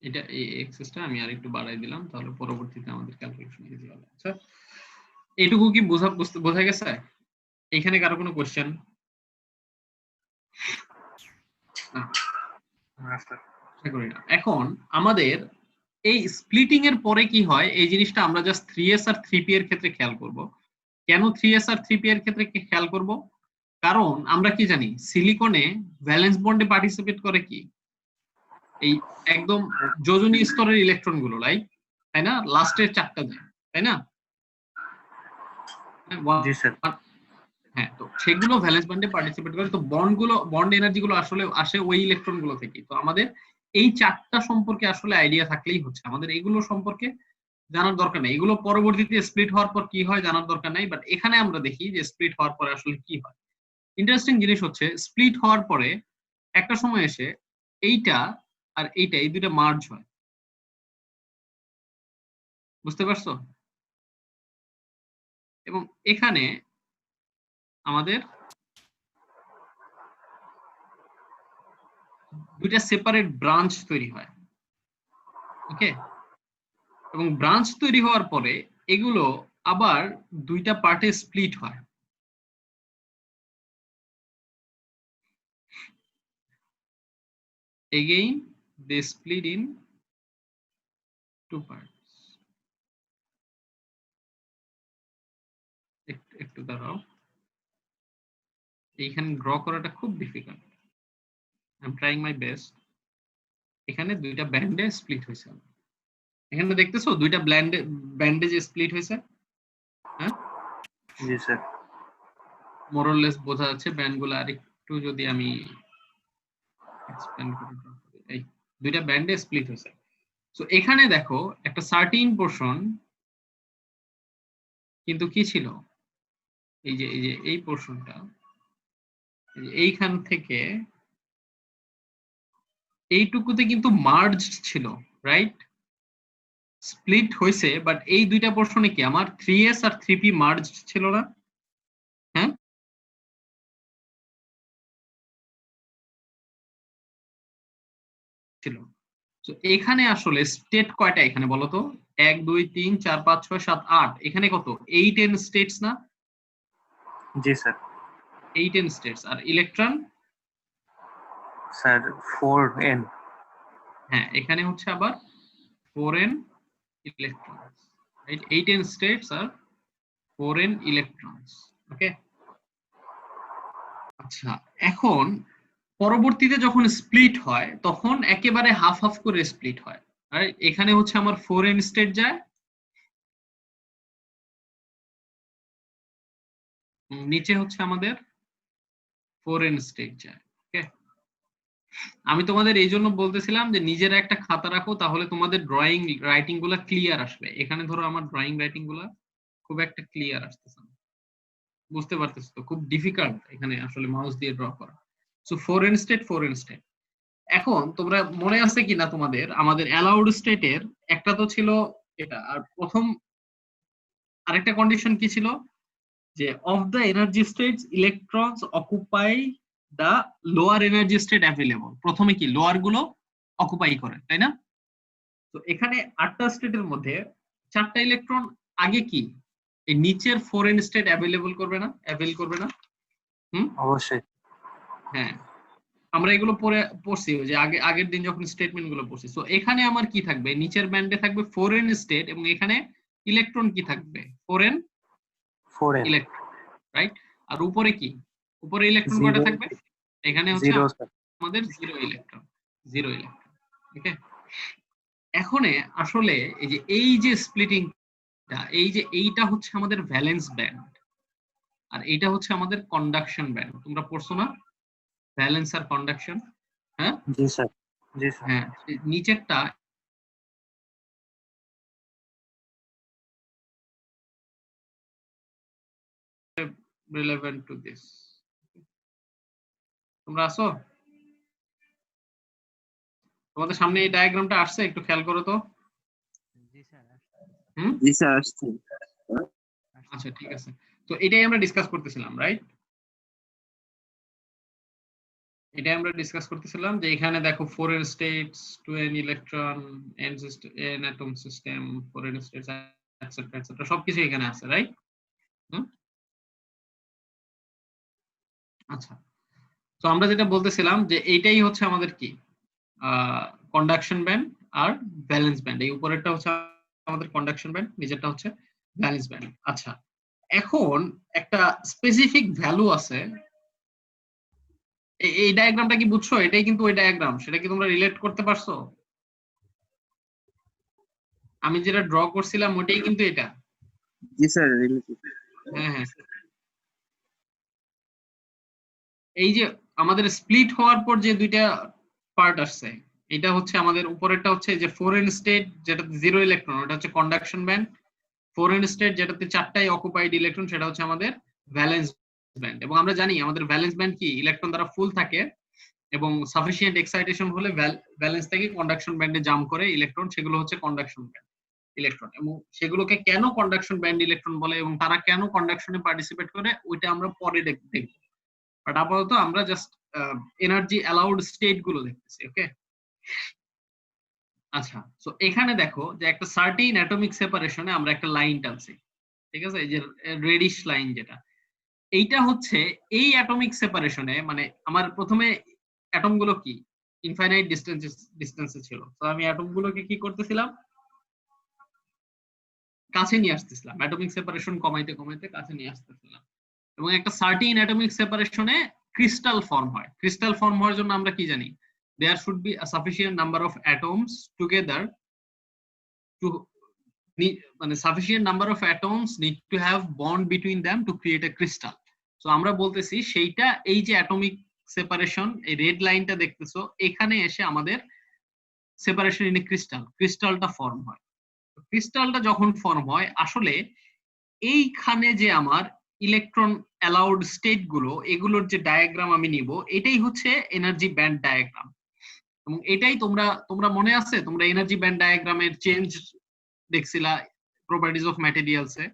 Speaker 1: এটা এই এক্সেসটা আমি আরেকটু বাড়াই দিলাম, তাহলে পরবর্তীতে আমাদের ক্যালকুলেশন ইজি হবে। আচ্ছা, এইটুকু কি বোঝা গেছে? এখানে কারো কোনো কোশ্চেন? আশা করি না। এখন আমাদের এই স্প্লিটিং এর পরে কি হয়, এই জিনিসটা আমরা জাস্ট 3s আর 3p এর ক্ষেত্রে খেয়াল করব। কেন 3s আর 3p এর ক্ষেত্রে খেয়াল করব? কারণ আমরা কি জানি, সিলিকনে ভ্যালেন্স বন্ডে পার্টিসিপেট করে কি এই একদম যোজনী স্তরের ইলেকট্রন গুলো, লাইক, তাই না? লাস্টের 4টা যায়, তাই না?
Speaker 2: জি স্যার।
Speaker 1: হ্যাঁ, তো সেগুলো ভ্যালেন্স বন্ডে পার্টিসিপেট করে। তো বন্ড এনার্জি গুলো আসলে আসে ওই ইলেকট্রন গুলো থেকে। তো আমাদের এই 4টা সম্পর্কে আসলে আইডিয়া থাকলেই হচ্ছে, আমাদের এগুলো সম্পর্কে জানার দরকার নেই। এগুলো পরবর্তীতে স্প্লিট হওয়ার পর কি হয় জানার দরকার নাই, বাট এখানে আমরা দেখি যে স্প্লিট হওয়ার পরে আসলে কি হয়। ইন্টারেস্টিং জিনিস হচ্ছে, স্প্লিট হওয়ার পরে একটা সময় এসে এইটা আর এইটা, এই দুইটা মার্জ হয়। বুঝতে পারছো? এবং এখানে আমাদের দুইটা সেপারেট ব্রাঞ্চ তৈরি হয়। ওকে, এবং ব্রাঞ্চ তৈরি হওয়ার পরে এগুলো আবার দুইটা পার্টে স্প্লিট হয়। Again they split in two parts. একটু দাঁড়াও, এইখানে ড্র করাটা খুব difficult. I am trying my best. এখানে দুইটা ব্যান্ডে স্প্লিট হয়েছে। এখানে দেখতেছো দুইটা ব্যান্ডে যে স্প্লিট হয়েছে। হ্যাঁ,
Speaker 2: জি স্যার।
Speaker 1: মোরলেস বোঝা যাচ্ছে ব্যান্ডগুলো। আর একটু যদি আমি এক্সপ্যান্ড করে এই দুইটা ব্যান্ডে স্প্লিট হয়েছে। সো এখানে দেখো একটা সার্টিন পোরশন কিন্তু কি ছিল, এই যে এই পোরশনটা এইখান থেকে এইটুকুতে কিন্তু মার্জ ছিল, রাইট? স্প্লিট হয়েছে, বাট এই দুইটা পোরশনে কি আমার 3s আর 3p মার্জ ছিল না? হ্যাঁ, ছিল। তো এখানে আসলে স্টেট কয়টা এখানে বলো তো? 1 2 3 4 5 6 7 8, এখানে কত? 8n স্টেটস না?
Speaker 2: জি স্যার।
Speaker 1: 8n states. আর ইলেকট্রন
Speaker 2: স্যার 4n।
Speaker 1: হ্যাঁ, এখানে হচ্ছে আবার 4n electrons, right? 8n states আর 4n ইলেকট্রনস। ওকে, আচ্ছা, এখন পরবর্তীতে যখন স্প্লিট হয় তখন একেবারে হাফ হাফ করে স্প্লিট হয়। আর এখানে হচ্ছে আমার 4n স্টেট যায়, নিচে হচ্ছে আমাদের 4n স্টেট যায়। ওকে, আমি তোমাদের এই জন্য বলতেছিলাম যে নিজেরা একটা খাতা রাখো, তাহলে তোমাদের ড্রয়িং রাইটিং গুলা ক্লিয়ার আসবে। এখানে ধরো আমার ড্রয়িং রাইটিং গুলা খুব একটা ক্লিয়ার আসতেছে না, বুঝতে পারতেছো তো? খুব ডিফিকাল্ট এখানে আসলে মাউস দিয়ে ড্র করা। So 4n state, 4n state. এখন তোমরা মনে আছে কিনা তোমাদের, আমাদের অ্যালাউড স্টেটের একটা তো ছিল এটা, আর প্রথম আরেকটা কন্ডিশন কি ছিল, যে of the energy states electrons occupy the lower energy state available. প্রথমে কি লোয়ার গুলো অকুপাই করে, তাই না? তো এখানে 8টা স্টেটের মধ্যে 4টা ইলেকট্রন আগে কি এই নিচের 4n স্টেট অ্যাভেল করবে না?
Speaker 2: অবশ্যই।
Speaker 1: হ্যাঁ, আমরা এগুলো পড়ছি যে আগের দিন যখন স্টেটমেন্ট গুলো পড়ছি। সো এখানে আমার কি থাকবে, নিচের ব্যান্ডে থাকবে 4n স্টেট, এবং এখানে ইলেকট্রন কি থাকবে, 4n
Speaker 2: 4n।
Speaker 1: Electron, right? আর উপরে কি, উপরে ইলেকট্রন কয়টা
Speaker 2: 0
Speaker 1: থাকবে? এখানে হচ্ছে
Speaker 2: 0 স্যার।
Speaker 1: আমাদের 0 ইলেকট্রন। ওকে, এখন আসলে এই যে স্প্লিটিংটা, এই যে এইটা হচ্ছে আমাদের ভ্যালেন্স ব্যান্ড, আর এইটা হচ্ছে আমাদের কন্ডাকশন ব্যান্ড। তোমরা পড়ছো না ভ্যালেন্স আর কন্ডাকশন? হ্যাঁ,
Speaker 2: জি স্যার। জি স্যার।
Speaker 1: হ্যাঁ, নিচেরটা relevant to this. তোমরা আসো? তোমাদের সামনে এই ডায়াগ্রামটা আসছে, একটু খেয়াল করো তো।
Speaker 3: জি স্যার আসছে।
Speaker 1: আচ্ছা ঠিক আছে, তো এটাই আমরা ডিসকাস করতেছিলাম, রাইট? এটাই আমরা ডিসকাস করতেছিলাম যে এখানে দেখো 4n states, 2n electron, n system, n atom system, 4n states, etc etc সবকিছু এখানে আছে, রাইট? আচ্ছা, তো আমরা যেটা বলতেছিলাম যে এইটাই হচ্ছে আমাদের কি কন্ডাকশন ব্যান্ড আর ভ্যালেন্স ব্যান্ড। এই উপরেরটা হচ্ছে আমাদের কন্ডাকশন ব্যান্ড, নিচেরটা হচ্ছে ভ্যালেন্স ব্যান্ড। আচ্ছা, এখন একটা স্পেসিফিক ভ্যালু আছে। এই ডায়াগ্রামটা কি বুঝছো? এটাই কিন্তু ওই ডায়াগ্রাম, সেটা কি তোমরা রিলেট করতে পারছো? আমি যেটা ড্র করছিলাম ওটাই কিন্তু এটা।
Speaker 3: জি স্যার রিলেটিভ।
Speaker 1: হ্যাঁ হ্যাঁ, এই যে আমাদের স্প্লিট হওয়ার পর যে দুইটা পার্ট আসছে, এটা হচ্ছে আমাদের উপরেরটা হচ্ছে যে 4n স্টেট যেটাতে 0 ইলেকট্রন, ওটা হচ্ছে কন্ডাকশন ব্যান্ড। 4n স্টেট যেটাতে 4টাই অকুপাইড ইলেকট্রন, সেটা হচ্ছে আমাদের ভ্যালেন্স ব্যান্ড। এবং আমরা জানি আমাদের ভ্যালেন্স ব্যান্ড কি ইলেকট্রন দ্বারা ফুল থাকে এবং সাফিসিয়েন্ট এক্সাইটেশন হলে ভ্যালেন্স থেকে কন্ডাকশন ব্যান্ডে জাম্প করে ইলেকট্রন, সেগুলো হচ্ছে কন্ডাকশন ব্যান্ড ইলেকট্রন। এবং সেগুলোকে কেন কন্ডাকশন ব্যান্ড ইলেকট্রন বলে এবং তারা কেন কন্ডাকশনে পার্টিসিপেট করে ওইটা আমরা পরে দেখব। বাট আপাতত আমরা জাস্ট এনার্জি অ্যালাউড স্টেট গুলো দেখতেছি, ওকে? আচ্ছা, সো এখানে দেখো যে একটা সার্টেইন অ্যাটমিক সেপারেশনে আমরা একটা লাইন টানছি, ঠিক আছে? এই যে রেডিশ লাইন যেটা, এইটা হচ্ছে এই অ্যাটমিক সেপারেশনে, মানে আমার প্রথমে অ্যাটম গুলো কি ইনফাইনাইট ডিস্টেন্সে ছিল, তো আমি অ্যাটম গুলোকে কি করতেছিলাম, কাছে নিয়ে আসতেছিলাম, অ্যাটমিক সেপারেশন কমাইতে কমাইতে কাছে নিয়ে আসতেছিলাম। এবং একটা সার্টেইন অ্যাটমিক সেপারেশনে ক্রিস্টাল ফর্ম হয়। ক্রিস্টাল ফর্ম হওয়ার জন্য আমরা কি জানি, there should be a sufficient number of atoms together to মানে sufficient number of atoms need to have bond between them to create a crystal. So আমরা বলতেছি সেইটা, এই যে অ্যাটমিক সেপারেশন, এই রেড লাইনটা দেখতেছো, এখানে এসে আমাদের সেপারেশন ইন এ ক্রিস্টাল, ক্রিস্টালটা ফর্ম হয়। ক্রিস্টালটা যখন ফর্ম হয়, আসলে এইখানে যে আমার ইলেকট্রন অ্যালাউড স্টেট গুলো, এগুলোর যে ডায়াগ্রাম আমি নিব, এটাই হচ্ছে এনার্জি ব্যান্ড ডায়াগ্রাম। এবং এটাই তোমরা মনে আছে, তোমরা এনার্জি ব্যান্ড ডায়াগ্রামের চেঞ্জ দেখছিলা প্রপার্টিজ অফ ম্যাটেরিয়ালস এ,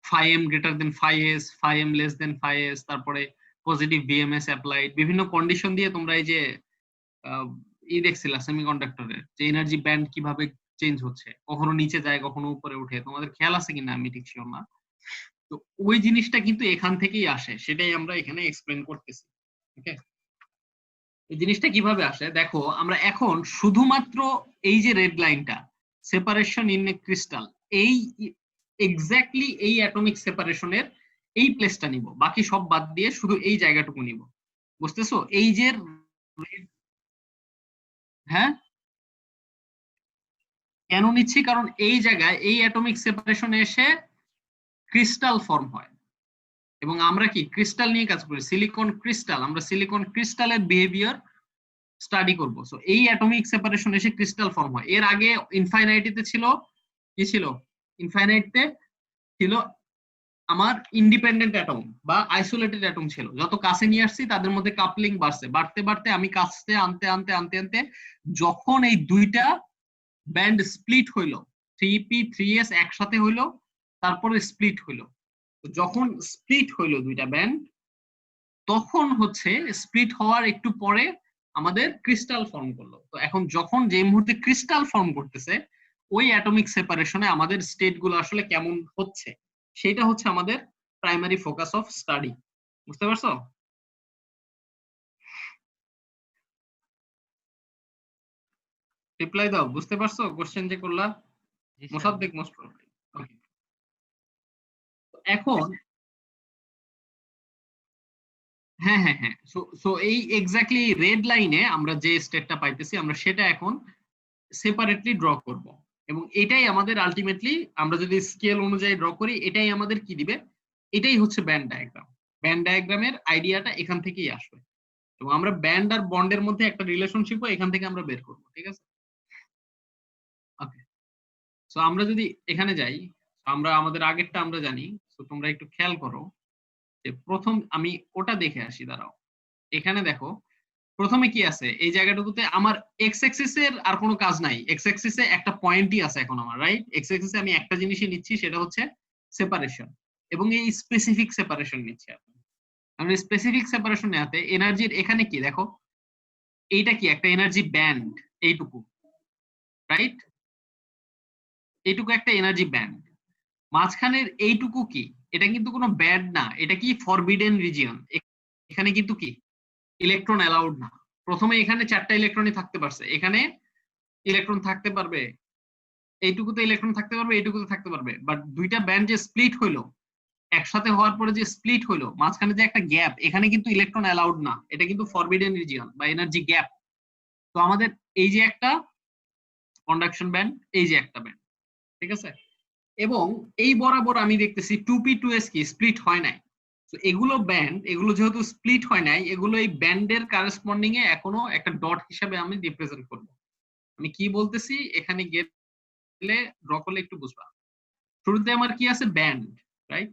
Speaker 1: phi m greater than phi s, phi m less than phi s, তারপরে পজিটিভ বিএমএস অ্যাপ্লাইড, বিভিন্ন কন্ডিশন দিয়ে তোমরা এই যে দেখছিলা সেমিকন্ডাক্টরের যে এনার্জি ব্যান্ড কিভাবে চেঞ্জ হচ্ছে, কখনো নিচে যায় কখনো উপরে উঠে। তোমাদের খেয়াল আছে কিনা আমি ঠিক শিওর না। তো ওই জিনিসটা কিন্তু এখান থেকেই আসে, সেটাই আমরা এখানে এক্সপ্লেন করতেছি, ওকে? এই জিনিসটা কিভাবে আসে দেখো, আমরা এখন শুধুমাত্র এই যে রেড লাইনটা, সেপারেশন ইন এ ক্রিস্টাল, এই এক্স্যাক্টলি এই অ্যাটমিক সেপারেশনের এই প্লেসটা নিব, বাকি সব বাদ দিয়ে শুধু এই জায়গাটুকু নিব। বুঝতেছো? এই যে, হ্যাঁ কেন নিচ্ছি, কারণ এই জায়গায় এই অ্যাটমিক সেপারেশনে এসে ক্রিস্টাল ফর্ম হয়। এবং আমরা কি ক্রিস্টাল নিয়ে কাজ করি, সিলিকন ক্রিস্টাল, আমরা সিলিকন ক্রিস্টালের বিহেভিয়ার স্টাডি করব। সো এই অ্যাটমিক সেপারেশন এসে ক্রিস্টাল ফর্ম হয়। এর আগে ইনফাইনাইটিতে ছিল কি, ছিল ইনফাইনাইটতে ছিল আমার ইন্ডিপেন্ডেন্ট অ্যাটম বা আইসোলেটেড অ্যাটম ছিল। যত কাছে নিয়ে আসছি তাদের মধ্যে কাপলিং বাড়ছে, বাড়তে বাড়তে আমি কাছে আনতে আনতে আনতে আনতে যখন এই দুইটা ব্যান্ড স্প্লিট হইলো, 3p 3s একসাথে হইলো, তারপরে স্প্লিট হইলো। যখন স্প্লিট হইলো দুইটা ব্যান্ড, তখন হচ্ছে স্প্লিট হওয়ার একটু পরে আমাদের ক্রিস্টাল ফর্ম করলো। তো এখন যখন যে মুহূর্তে ক্রিস্টাল ফর্ম করতেছে, ওই অ্যাটমিক সেপারেশনে আমাদের স্টেট গুলো আসলে কেমন হচ্ছে, সেটা হচ্ছে আমাদের প্রাইমারি ফোকাস অফ স্টাডি। বুঝতে পারছো? রিপ্লাই দাও, বুঝতে পারছো কোশ্চেন যে করলা? Mosaddek most probably. ওকে, এখন হ্যাঁ হ্যাঁ হ্যাঁ, সো এই এক্স্যাক্টলি রেড লাইনে আমরা যে স্টেটটা পাইতেছি, আমরা সেটা এখন সেপারেটলি ড্র করব। এবং এটাই আমাদের আলটিমেটলি, আমরা যদি স্কেল অনুযায়ী ড্র করি, এটাই আমাদের কি দিবে, এটাই হচ্ছে ব্যান্ড ডায়াগ্রাম। ব্যান্ড ডায়াগ্রামের আইডিয়াটা এখান থেকেই আসবে এবং আমরা ব্যান্ড আর বন্ডের মধ্যে একটা রিলেশনশিপও এখান থেকে আমরা বের করব, ঠিক আছে? ওকে, সো আমরা যদি এখানে যাই, আমরা আমাদের আগেরটা আমরা জানি। তো তোমরা একটু খেয়াল করো যে প্রথম আমি ওটা দেখে আসি, দাঁড়াও। এখানে দেখো প্রথমে কি আছে, এই জায়গাটুকুতে আমার এক্স অ্যাক্সিসের আর কোনো কাজ নাই, এক্স অ্যাক্সিসে একটা পয়েন্টই আছে এখন আমার, রাইট? এক্স অ্যাক্সিসে আমি একটা জিনিসই নিচ্ছি, সেটা হচ্ছে সেপারেশন, এবং এই স্পেসিফিক সেপারেশন নিচ্ছি। আমি স্পেসিফিক সেপারেশন নেওয়াতে এনার্জির এখানে কি দেখো, এইটা কি একটা এনার্জি ব্যান্ড, এইটুকু, রাইট? এইটুকু একটা এনার্জি ব্যান্ড। মাঝখানের এইটুকু কি, এটা কিন্তু কোনো ব্যান্ড না, এটা কি ফরবিডেন রিজিয়ন। এখানে কিন্তু কি ইলেকট্রন অ্যালাউড না। প্রথমে এখানে 4টা ইলেকট্রনই থাকতে পারছে, এখানে ইলেকট্রন থাকতে পারবে, এইটুকুতে ইলেকট্রন থাকতে পারবে, এইটুকুতে থাকতে পারবে, বাট দুইটা ব্যান্ড যে স্প্লিট হইলো, একসাথে হওয়ার পরে যে স্প্লিট হইলো, মাঝখানে যে একটা গ্যাপ, এখানে কিন্তু ইলেকট্রন অ্যালাউড না, এটা কিন্তু ফরবিডেন রিজিয়ন বা এনার্জি গ্যাপ। তো আমাদের এই যে একটা কন্ডাকশন ব্যান্ড, এই যে একটা ব্যান্ড, ঠিক আছে? এবং এই বরাবর আমি দেখতেছি 2p2s কি স্প্লিট হয় নাই। তো এগুলো ব্যান্ড, এগুলো যেহেতু স্প্লিট হয় নাই, এগুলো এই ব্যান্ডের কারেসপন্ডিং এ এখনো একটা ডট হিসাবে আমি রিপ্রেজেন্ট করব। আমি কি বলতেছি এখানে গেলে ড্র করলে একটু বুঝবা। শুরুতে আমার কি আছে, ব্যান্ড, রাইট?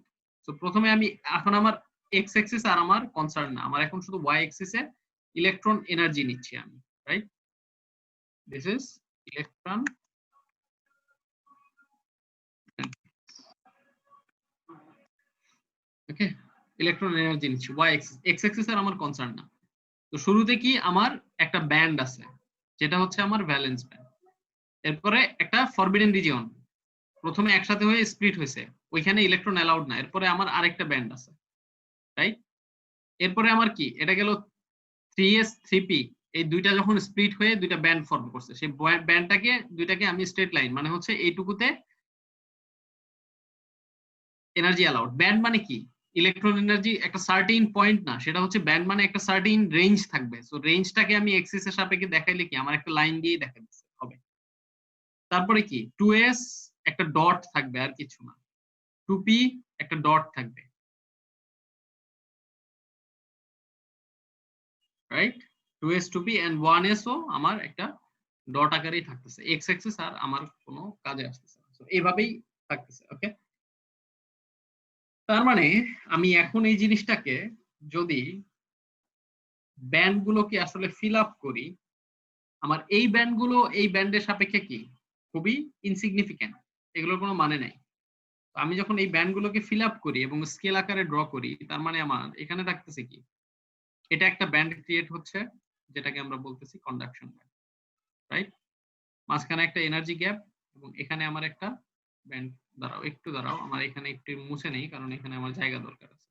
Speaker 1: তো প্রথমে আমি এখন আমার এক্স অ্যাক্সিস আর আমার কনসার্ন না, আমার এখন শুধু ওয়াই অ্যাক্সিসে ইলেকট্রন এনার্জি নিচ্ছি আমি, right? This is electron, okay, electron energy নিচ্ছি ওয়াই অ্যাক্সিস, এক্স অ্যাক্সিস আর আমার কনসার্ন না। তো শুরুতে কি আমার একটা ব্যান্ড আছে, যেটা হচ্ছে আমার ভ্যালেন্স ব্যান্ড। এরপরে একটা ফরবিডেন রিজিয়ন, প্রথমে একসাথে হয়ে স্প্লিট হয়েছে, ওইখানে ইলেকট্রন অ্যালাউড না। এরপরে আমার আরেকটা ব্যান্ড আছে, রাইট? এরপরে আমার কি, এটা গেল 3s 3p, এই দুইটা যখন স্প্লিট হয়ে দুইটা ব্যান্ড ফর্ম করছে, সেই ব্যান্ডটাকে দুইটাকে আমি স্ট্রেট লাইন, মানে হচ্ছে এইটুকুতে এনার্জি অ্যালাউড। ব্যান্ড মানে কি, ইলেকট্রন এনার্জি একটা সার্টেইন পয়েন্ট না, সেটা হচ্ছে ব্যান্ড মানে একটা সার্টেইন রেঞ্জ থাকবে। সো রেঞ্জটাকে আমি এক্সিস এর সাপেক্ষে দেখাইলে কি, আমার একটা লাইন দিয়ে দেখা দিচ্ছে হবে। তারপরে কি 2s একটা ডট থাকবে, আর কিছু না। 2p একটা ডট থাকবে, right? 2s 2p and 1s ও আমার একটা ডট আকারেই থাকতেছে, এক্স অ্যাক্সিস আর আমার কোনো কাজে আসতেছে না। সো এইভাবেই থাকতেছে, ওকে? তার মানে আমি এখন এই জিনিসটাকে যদি ব্যান্ড গুলোকে আসলে ফিল আপ করি, আমার এই ব্যান্ডগুলো এই ব্যান্ডের সাপেক্ষে কি খুবই ইনসিগনিফিক্যান্ট, এগুলোর কোনো মানে নাই। আমি যখন এই ব্যান্ডগুলোকে ফিল আপ করি এবং স্কেল আকারে ড্র করি, তার মানে আমার এখানে থাকতেছে কি, এটা একটা ব্যান্ড ক্রিয়েট হচ্ছে, যেটাকে আমরা বলতেছি কন্ডাকশন ব্যান্ড, রাইট? মাঝখানে একটা এনার্জি গ্যাপ, এবং এখানে আমার একটা ব্যান্ড, দাঁড়াও একটু দাঁড়াও, আমার এখানে একটু মুছে নেই, কারণ এখানে আমার জায়গা দরকার আছে।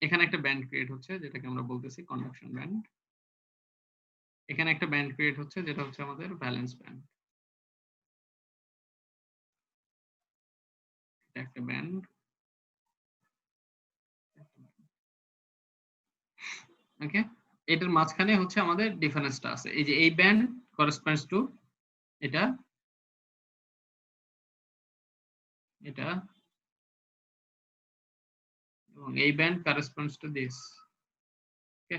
Speaker 1: এখানে একটা ব্যান্ড ক্রিয়েট হচ্ছে, যেটাকে আমরা বলতেছি কন্ডাকশন ব্যান্ড। এখানে একটা ব্যান্ড ক্রিয়েট হচ্ছে, যেটা হচ্ছে আমাদের ভ্যালেন্স ব্যান্ড। একটা ব্যান্ড, ওকে? এটার মাঝখানে হচ্ছে আমাদের ডিফারেন্সটা আছে, এই যে এই ব্যান্ড করেসপন্ডস টু এটা, এটা, এবং এই band corresponds to this, okay?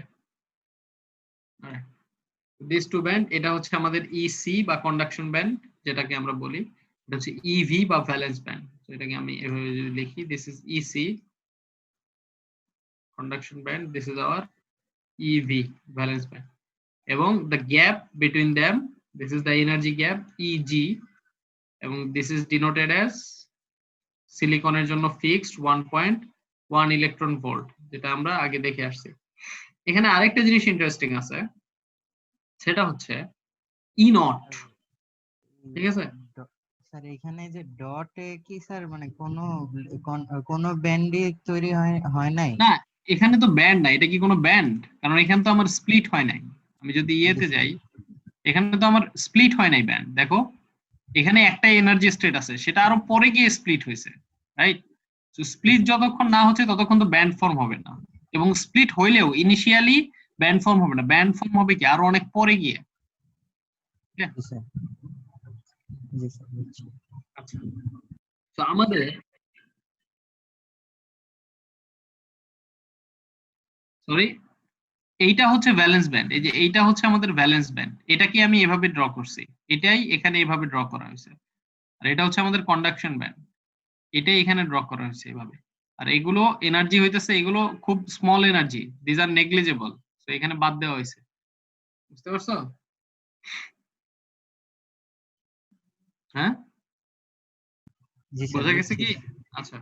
Speaker 1: Alright, this two band, এটা হচ্ছে আমাদের ইসি বা কন্ডাকশন ব্যান্ড, যেটাকে আমরা বলি, এটা হচ্ছে ইভি বা ভ্যালেন্স ব্যান্ড। তো এটাকে আমি এভাবে যদি লিখি, this is EC conduction band, this is our EV valence band, এবং the gap between them, this is the energy gap EG, এবং this is denoted as সিলিকনের জন্য ফিক্সড 1.1 ইলেকট্রন ভোল্ট, যেটা আমরা আগে দেখে আসছি। এখানে আরেকটা জিনিস ইন্টারেস্টিং আছে, সেটা হচ্ছে ই নট, ঠিক আছে?
Speaker 4: স্যার এখানে যে ডট কি স্যার, মানে কোনো ব্যান্ডই তৈরি হয় নাই?
Speaker 1: না, এখানে তো ব্যান্ড না, এটা কি কোনো ব্যান্ড? কারণ এখানে তো আমার স্প্লিট হয় নাই। আমি যদি ইয়েতে যাই, এখানে তো আমার স্প্লিট হয় নাই ব্যান্ড, দেখো এখানে একটা এনার্জি স্টেট আছে, সেটা আরো পরে গিয়ে স্প্লিট হয়েছে, রাইট? তো স্প্লিট যতক্ষণ না হচ্ছে ততক্ষণ তো ব্যান্ড ফর্ম হবে না, এবং স্প্লিট হইলেও ইনিশিয়ালি ব্যান্ড ফর্ম হবে না, ব্যান্ড ফর্ম হবে কি আরো অনেক পরে গিয়ে। আচ্ছা, তো আমাদের সরি, এইটা হচ্ছে ভ্যালেন্স ব্যান্ড, এই যে এইটা হচ্ছে আমাদের ভ্যালেন্স ব্যান্ড, এটাকে আমি এভাবে ড্র করছি, এটাই এখানে এভাবে ড্র করা হয়েছে। আর এটা হচ্ছে আমাদের কন্ডাকশন ব্যান্ড, এটাই এখানে ড্র করা হয়েছে এভাবে। আর এগুলো এনার্জি হইতেছে, এগুলো খুব small energy, this are negligible, তো এখানে বাদ দেওয়া হয়েছে। বুঝতে পারছো? হ্যাঁ,
Speaker 4: জি স্যার
Speaker 1: বোঝা গেছে
Speaker 4: বুঝছি।
Speaker 1: কি? আচ্ছা,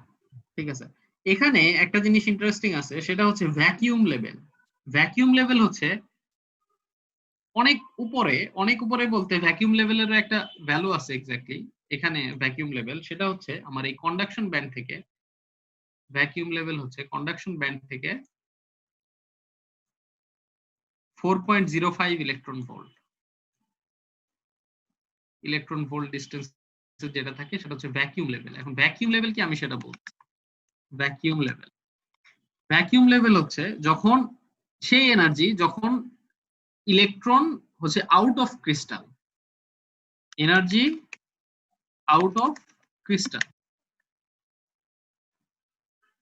Speaker 1: ঠিক আছে। এখানে একটা জিনিস ইন্টারেস্টিং আছে, সেটা হচ্ছে ভ্যাকিউম লেভেল। ভ্যাকিউম লেভেল হচ্ছে অনেক উপরে, অনেক উপরে বলতে ভ্যাকিউম লেভেলের একটা ভ্যালু আছে এক্স্যাক্টলি এখানে। ভ্যাকিউম লেভেল সেটা হচ্ছে আমার এই কন্ডাকশন ব্যান্ড থেকে, ভ্যাকিউম লেভেল হচ্ছে কন্ডাকশন ব্যান্ড থেকে 4.05 electron volt. Electron volt distance যেটা থাকে সেটা হচ্ছে ভ্যাকিউম লেভেল। এখন ভ্যাকিউম লেভেল কি আমি সেটা বলবো। ভ্যাকিউম লেভেল, ভ্যাকিউম লেভেল হচ্ছে যখন সেই এনার্জি যখন ইলেকট্রন হচ্ছে out of crystal, energy out of crystal.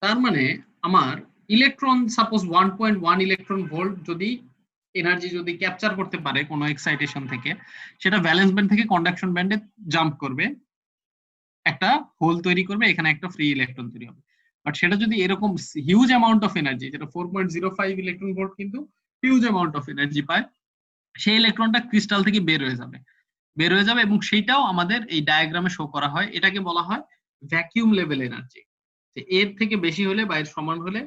Speaker 1: তার মানে আমার ইলেকট্রন সাপোজ 1.1 ইলেকট্রন ভোল্ট যদি এনার্জি যদি ক্যাপচার করতে পারে কোনো এক্সাইটেশন থেকে, সেটা ভ্যালেন্স ব্যান্ড থেকে কন্ডাকশন ব্যান্ডে জাম্প করবে, একটা হোল তৈরি করবে, এখানে একটা ফ্রি ইলেকট্রন তৈরি হবে। বাট সেটা যদি এরকম হিউজ অ্যামাউন্ট অফ এনার্জি, যেটা 4.05 ইলেকট্রন ভোল্ট কিন্তু হিউজ অ্যামাউন্ট অফ এনার্জি পায়, সেই ইলেকট্রনটা ক্রিস্টাল থেকে বের হয়ে যাবে, বের হয়ে যাবে, এবং সেইটাও আমাদের এই ডায়াগ্রামে শো করা হয়। এটাকে বলা হয় ভ্যাকিউম লেভেল এনার্জি। এর থেকে বেশি হলে বা এর সমান হলে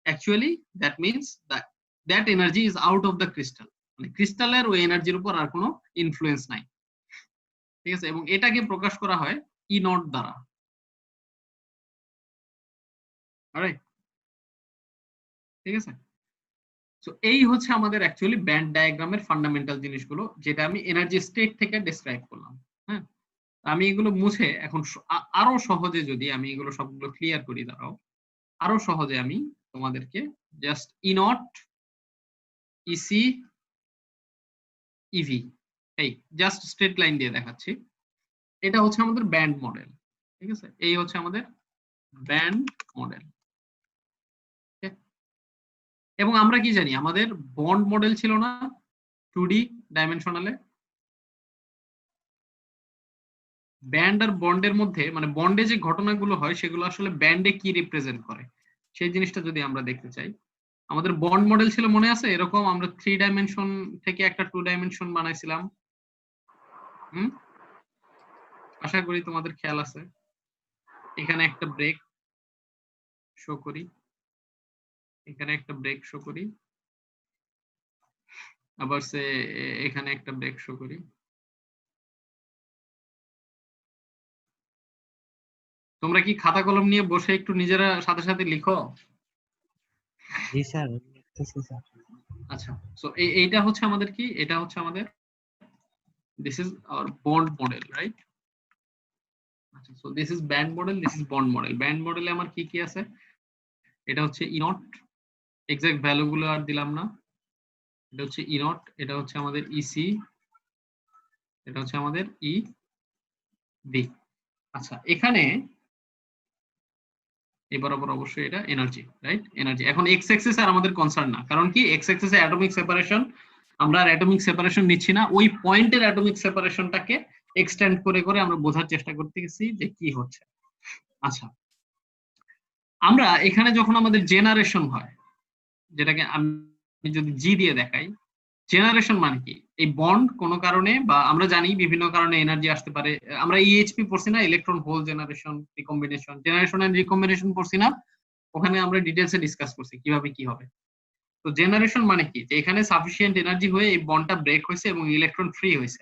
Speaker 1: actually that means that energy is out of the crystal, মানে ক্রিস্টালের ওই এনার্জির উপর আর কোনো ইনফ্লুয়েন্স নাই। ঠিক আছে, এবং এটাকে প্রকাশ করা হয় ই নট দ্বারা। অলরাইট, ঠিক আছে। তো এই হচ্ছে আমাদের অ্যাকচুয়ালি ব্যান্ড ডায়াগ্রামের ফান্ডামেন্টাল জিনিসগুলো, যেটা আমি এনার্জি স্টেট থেকে ডেসক্রাইব করলাম। হ্যাঁ, আমি এগুলো মুছে এখন আরো সহজে যদি আমি এগুলো সবগুলো ক্লিয়ার করি, দাঁড়াও, আরো সহজে আমি তোমাদেরকে just E not, EC, EV, এই জাস্ট স্ট্রেট লাইন দিয়ে দেখাচ্ছি। এটা হচ্ছে আমাদের ব্যান্ড মডেল। ঠিক আছে, এই হচ্ছে আমাদের ব্যান্ড মডেল। এবং আমরা কি জানি, আমাদের বন্ড মডেল ছিল না 2D ডাইমেনশনালে? ব্যান্ড আর বন্ডের মধ্যে, মানে বন্ডে যে ঘটনাগুলো হয় সেগুলো আসলে ব্যান্ডে কি রিপ্রেজেন্ট করে, সেই জিনিসটা যদি আমরা দেখতে চাই, আমাদের বন্ড মডেল ছিল মনে আছে এরকম, আমরা 3 ডাইমেনশন থেকে একটা 2 ডাইমেনশন বানাইছিলাম। আশা করি তোমাদের খেয়াল আছে। এখানে একটা ব্রেক শো করি, এখানে একটা ব্রেক শো করি, আবার সে এখানে একটা ব্রেক শো করি। তোমরা কি খাতা কলম নিয়ে বসে একটু নিজেরা সাথে সাথে লিখো?
Speaker 4: জি স্যার লিখতেছি স্যার।
Speaker 1: আচ্ছা, সো এইটা হচ্ছে আমাদের কি, এটা হচ্ছে আমাদের this is our bond model, right? আচ্ছা, so this is band model, this is bond model. band model এ আমার কি কি আছে, এটা হচ্ছে ই নট, এক্সাক্ট ভ্যালু গুলো আর দিলাম না, এটা হচ্ছে ই নট, এটা হচ্ছে আমাদের ইসি, এটা হচ্ছে আমাদের ই বি। আচ্ছা, এখানে এই বরাবর অবশ্যই এটা এনার্জি, রাইট? এনার্জি। এখন এক্স এক্সিস আর আমাদের কনসার্ন না, কারণ কি এক্স এক্সিসে অ্যাটমিক সেপারেশন, আমরা আর অ্যাটমিক সেপারেশন নিচ্ছি না, ওই পয়েন্টের অ্যাটমিক সেপারেশনটাকে এক্সটেন্ড করে করে আমরা বোঝার চেষ্টা করতে গেছি যে কি হচ্ছে। আচ্ছা, আমরা এখানে যখন আমাদের জেনারেশন হয়, যেটাকে আমি যদি জি দিয়ে দেখাই, জেনারেশন মানে কি, এই বন্ড কোনো কারণে, বা আমরা জানি বিভিন্ন কারণে এনার্জি আসতে পারে। আমরা ইএইচপি পড়ছি না, electron hole generation, recombination, generation and recombination পড়ছি না, ওখানে আমরা ডিটেলসে ডিসকাস করছি কিভাবে কি হবে। তো জেনারেশন মানে কি, যে এখানে সাফিসিয়েন্ট এনার্জি হয়ে এই বন্ডটা ব্রেক হয়েছে এবং ইলেকট্রন ফ্রি হয়েছে।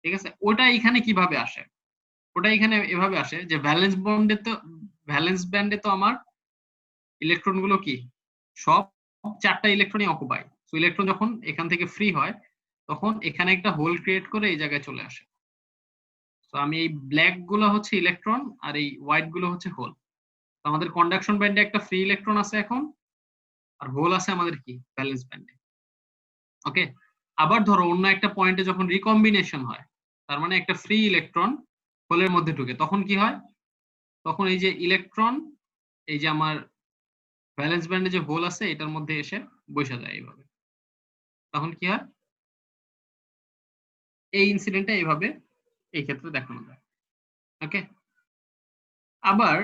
Speaker 1: ঠিক আছে, ওটা এখানে কিভাবে আসে, ওটা এখানে এভাবে আসে যে ভ্যালেন্স বন্ডে তো, ভ্যালেন্স ব্যান্ডে তো আমার ইলেকট্রন গুলো কি সব 4টা ইলেকট্রনই অকুপাই। তো ইলেকট্রন যখন এখান থেকে ফ্রি হয় তখন এখানে একটা হোল ক্রিয়েট করে এই জায়গায় চলে আসে। তো আমি এই ব্ল্যাক গুলো হচ্ছে ইলেকট্রন আর এই হোয়াইট গুলো হচ্ছে হোল। তো আমাদের কন্ডাকশন ব্যান্ডে একটা ফ্রি ইলেকট্রন আছে এখন, আর হোল আছে আমাদের কি ভ্যালেন্স ব্যান্ডে। ওকে, আবার ধরো অন্য একটা পয়েন্টে যখন রিকম্বিনেশন হয়, তার মানে একটা ফ্রি ইলেকট্রন হোলের মধ্যে ঢুকে, তখন কি হয়, তখন এই যে ইলেকট্রন, এই যে আমার ভ্যালেন্স ব্যান্ডে যে হোল আছে এটার মধ্যে এসে বসে যায় এইভাবে। তখন কি হয়, এই ইনসিডেন্টটা এইভাবে এই ক্ষেত্রে দেখানো যায়। ওকে, আবার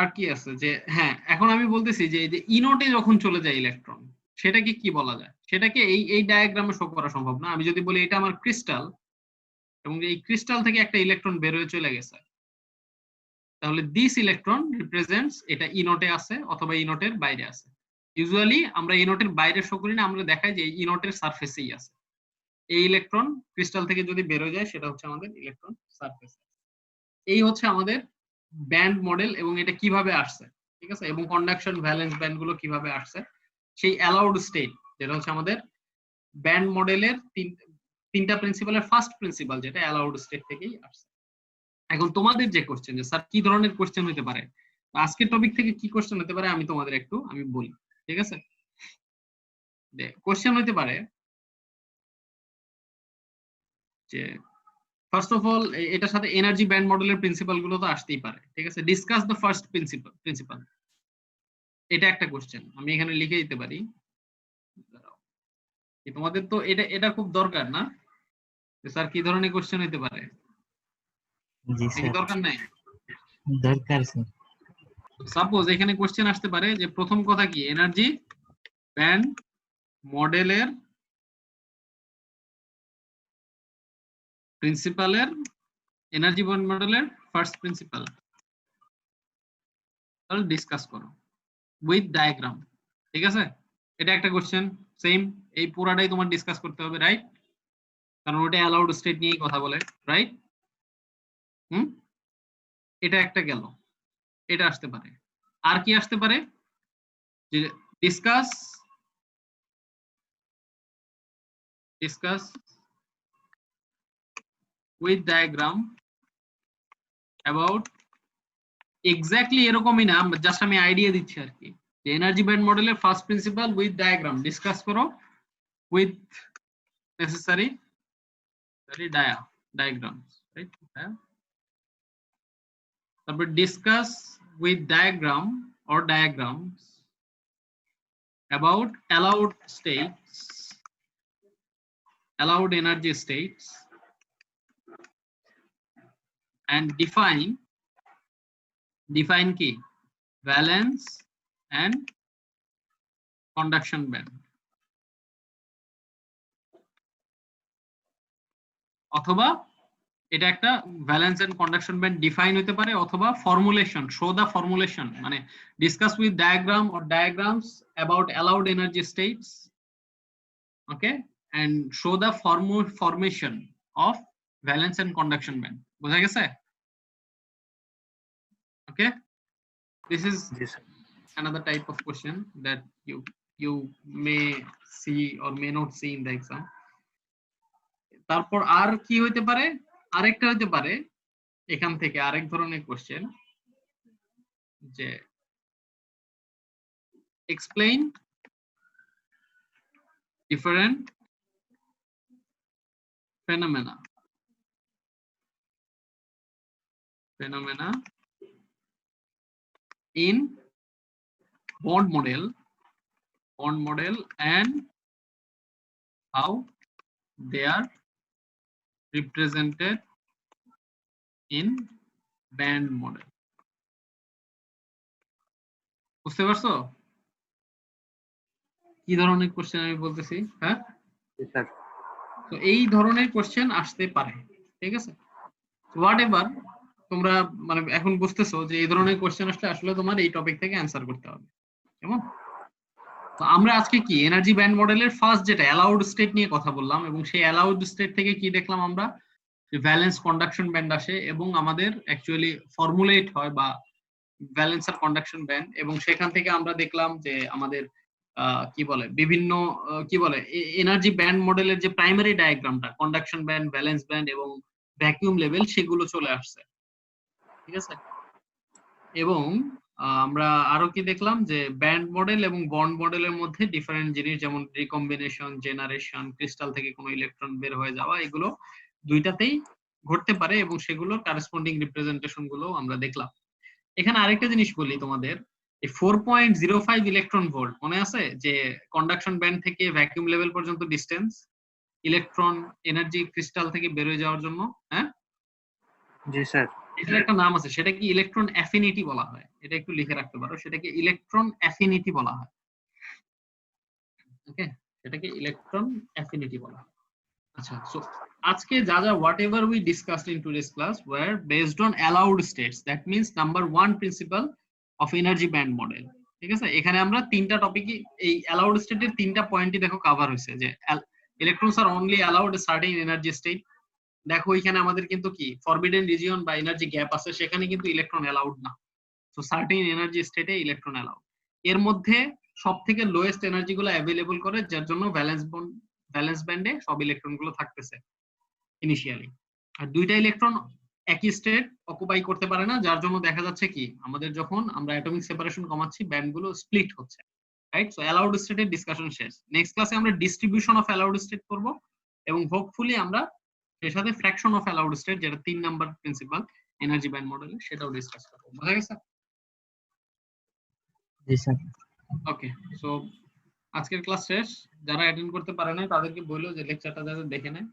Speaker 1: আর কি আছে যে হ্যাঁ, এখন আমি বলতেছি যে এই যে ইনোটে যখন চলে যায় ইলেকট্রন, সেটাকে কি বলা যায়? সেটাকে এই ডায়াগ্রামে শো করা সম্ভব না। আমি যদি বলি এটা আমার ক্রিস্টাল এবং এই ক্রিস্টাল থেকে একটা ইলেকট্রন বের হয়ে চলে গেছে, তাহলে দিস ইলেকট্রন রিপ্রেজেন্টস এটা ইনোটে আছে অথবা ইনোটের বাইরে আছে। ইউজুয়ালি আমরা ইনোটের বাইরে শো করি না, আমরা দেখাই যে ইনোটের সারফেসেই আছে। এই ইলেকট্রন ক্রিস্টাল থেকে যদি বের হয়ে যায় সেটা হচ্ছে আমাদের ইলেকট্রন সারফেস। এই হচ্ছে আমাদের ব্যান্ড মডেল এবং এটা কিভাবে আসছে, ঠিক আছে, এবং কন্ডাকশন ভ্যালেন্স ব্যান্ড গুলো কিভাবে আসছে, সেই অ্যালাউড স্টেট যেটা হচ্ছে আমাদের ব্যান্ড মডেলের তিনটা প্রিন্সিপালের ফার্স্ট প্রিন্সিপাল, যেটা অ্যালাউড স্টেট থেকেই আসছে। এখন তোমাদের যে কোশ্চেন, যে স্যার কি ধরনের কোশ্চেন হতে পারে, আজকের টপিক থেকে কি কোশ্চেন হতে পারে আমি তোমাদের একটু বলি, ঠিক আছে। কোশ্চেন হতে পারে যে ফার্স্ট অফ অল এটার সাথে এনার্জি ব্যান্ড মডেলের প্রিন্সিপাল গুলো তো আসতেই পারে, ঠিক আছে। ডিসকাস দ্য ফার্স্ট প্রিন্সিপাল, এটা একটা কোশ্চেন আমি এখানে লিখে দিতে পারি। তোমাদের তো এটা খুব দরকার না, স্যার কি ধরনের কোশ্চেন হতে পারে?
Speaker 4: জি স্যার,
Speaker 1: দরকার নাই।
Speaker 4: দরকার স্যার।
Speaker 1: সাপোজ এখানে কোশ্চেন আসতে পারে যে প্রথম কথা কি, এনার্জি ব্যান্ড মডেলের প্রিন্সিপালের, এনার্জি ব্যান্ড মডেলের ফার্স্ট প্রিন্সিপাল তাহলে ডিসকাস করো উইথ ডায়াগ্রাম, ঠিক আছে। এটা একটা কোশ্চেন, সেম এই পুরাটাই তোমার ডিসকাস করতে হবে, রাইট? কারণ ওটা অ্যালাউড স্টেট নিয়েই কথা বলে, রাইট? এটা একটা গেল, এটা আসতে পারে। আর কি আসতে পারে? যে discuss with diagram about, exactly এরকমই না, জাস্ট আমি আইডিয়া দিচ্ছি আর কি, যে এনার্জি ব্যান্ড মডেলের first principal with diagram discuss করো উইথ নেসেসারি diagrams, right? তারপর discuss with diagrams about allowed energy states and define key valence and conduction band, অথবা এটা একটা valence and conduction band define হতে পারে, অথবা ফর্মুলেশন, শো দা ফর্মুলেশন, মানে discuss with diagram or diagrams about allowed energy states, okay, and show the formation of valence and conduction band. বোঝা গেছে? Okay, this is another type of question that you may see or may not see in the exam. তারপর আর কি হইতে পারে? আরেকটা হইতে পারে এখান থেকে আরেক ধরনের কোশ্চেন, যে explain different phenomena in bond model and how they are represented in band model. বুঝতে পারছো কি ধরনের কোশ্চেন আমি বলতেছি? হ্যাঁ, তো এই ধরনের কোশ্চেন আসতে পারে, ঠিক আছে। হোয়াট এভার, তোমরা মানে এখন বুঝতেছো যে এই ধরনের কোশ্চেন আসলে আসলে তোমার এই টপিক থেকে অ্যান্সার করতে হবে, কেমন? তো আমরা আজকে কি এনার্জি ব্যান্ড মডেলের ফার্স্ট যেটা অ্যালাউড স্টেট নিয়ে কথা বললাম, এবং সেই অ্যালাউড স্টেট থেকে কি দেখলাম আমরা, যে ভ্যালেন্স কন্ডাকশন ব্যান্ড আসে এবং আমাদের অ্যাকচুয়ালি ফর্মুলেট হয় বা ভ্যালেন্স আর কন্ডাকশন ব্যান্ড, এবং সেখান থেকে আমরা দেখলাম যে আমাদের কি বলে বিভিন্ন কি বলে এনার্জি ব্যান্ড মডেলের যে প্রাইমারি ডায়াগ্রামটা, কন্ডাকশন ব্যান্ড, ভ্যালেন্স ব্যান্ড এবং ভ্যাকুয়াম লেভেল, সেগুলো চলে আসছে, ঠিক আছে। এবং আমরা আরো কি দেখলাম, যে ব্যান্ড মডেল এবং বন্ড মডেলের মধ্যে ডিফারেন্ট জিনিস, যেমন রিকম্বিনেশন, জেনারেশন, ক্রিস্টাল থেকে কোনো ইলেকট্রন বের হয়ে যাওয়া, এগুলো দুইটাতেই ঘটতে পারে এবং সেগুলোর কারেসপন্ডিং রিপ্রেজেন্টেশন গুলো আমরা দেখলাম। এখানে আরেকটা জিনিস বলি তোমাদের, এই 4.05 ইলেকট্রন ভোল্ট মনে আছে, যে কন্ডাকশন ব্যান্ড থেকে ভ্যাকুয়াম লেভেল পর্যন্ত ডিসটেন্স ইলেকট্রন এনার্জি ক্রিস্টাল থেকে বের হয়ে যাওয়ার জন্য? হ্যাঁ
Speaker 2: জি স্যার।
Speaker 1: এটার একটা নাম আছে, সেটা কি ইলেকট্রন অ্যাফিনিটি বলা হয়। এটা একটু লিখে রাখতে পারো, সেটাকে ইলেকট্রন অ্যাফিনিটি বলা হয়। ওকে, সেটাকে ইলেকট্রন অ্যাফিনিটি বলা হয়। আচ্ছা, সো আজকে যা যা whatever we discussed in today's class were based on allowed states. That means number 1 principle of energy band model. ঠিক আছে, এখানে আমরা তিনটা টপিকই এই allowed state এর তিনটা পয়েন্টই দেখো কভার হয়েছে, যে electrons are only allowed a certain energy state. দেখো এখানে আমাদের কিন্তু কি ফরবিডেন রিজিয়ন বা এনার্জি গ্যাপ আছে, সেখানে কিন্তু ইলেকট্রন অ্যালাউড না। সো সার্টেন এনার্জি স্টেটে ইলেকট্রন অ্যালাউড। এর মধ্যে সব থেকে লোয়েস্ট এনার্জি গুলো অ্যাভেলেবল করে, যার জন্য ভ্যালেন্স ব্যান্ডে সব ইলেকট্রন গুলো থাকতেছে ইনিশিয়ালি। আর দুইটা ইলেকট্রন একই স্টেট অকুপাই করতে পারে না, যার জন্য দেখা যাচ্ছে কি আমাদের যখন আমরা অ্যাটমিক সেপারেশন কমাচ্ছি ব্যান্ড গুলো স্প্লিট হচ্ছে, রাইট? সো অ্যালাউড স্টেটের ডিসকাশন শেষ। নেক্সট ক্লাসে আমরা ডিস্ট্রিবিউশন অফ অ্যালাউড স্টেট করব, এবং হোপফুলি আমরা এর সাথে ফ্র্যাকশন অফ অ্যালাউড স্টেট, যেটা 3 নাম্বার প্রিন্সিপাল এনার্জি ব্যান্ড মডেলে, সেটাও ডিসকাস করব। বুঝা গেছে?
Speaker 4: জি স্যার।
Speaker 1: ওকে, সো আজকের ক্লাস শেষ। যারা অ্যাটেন্ড করতে পারে না তাদেরকে বললো যে লেকচারটা যাতে দেখে নেয়।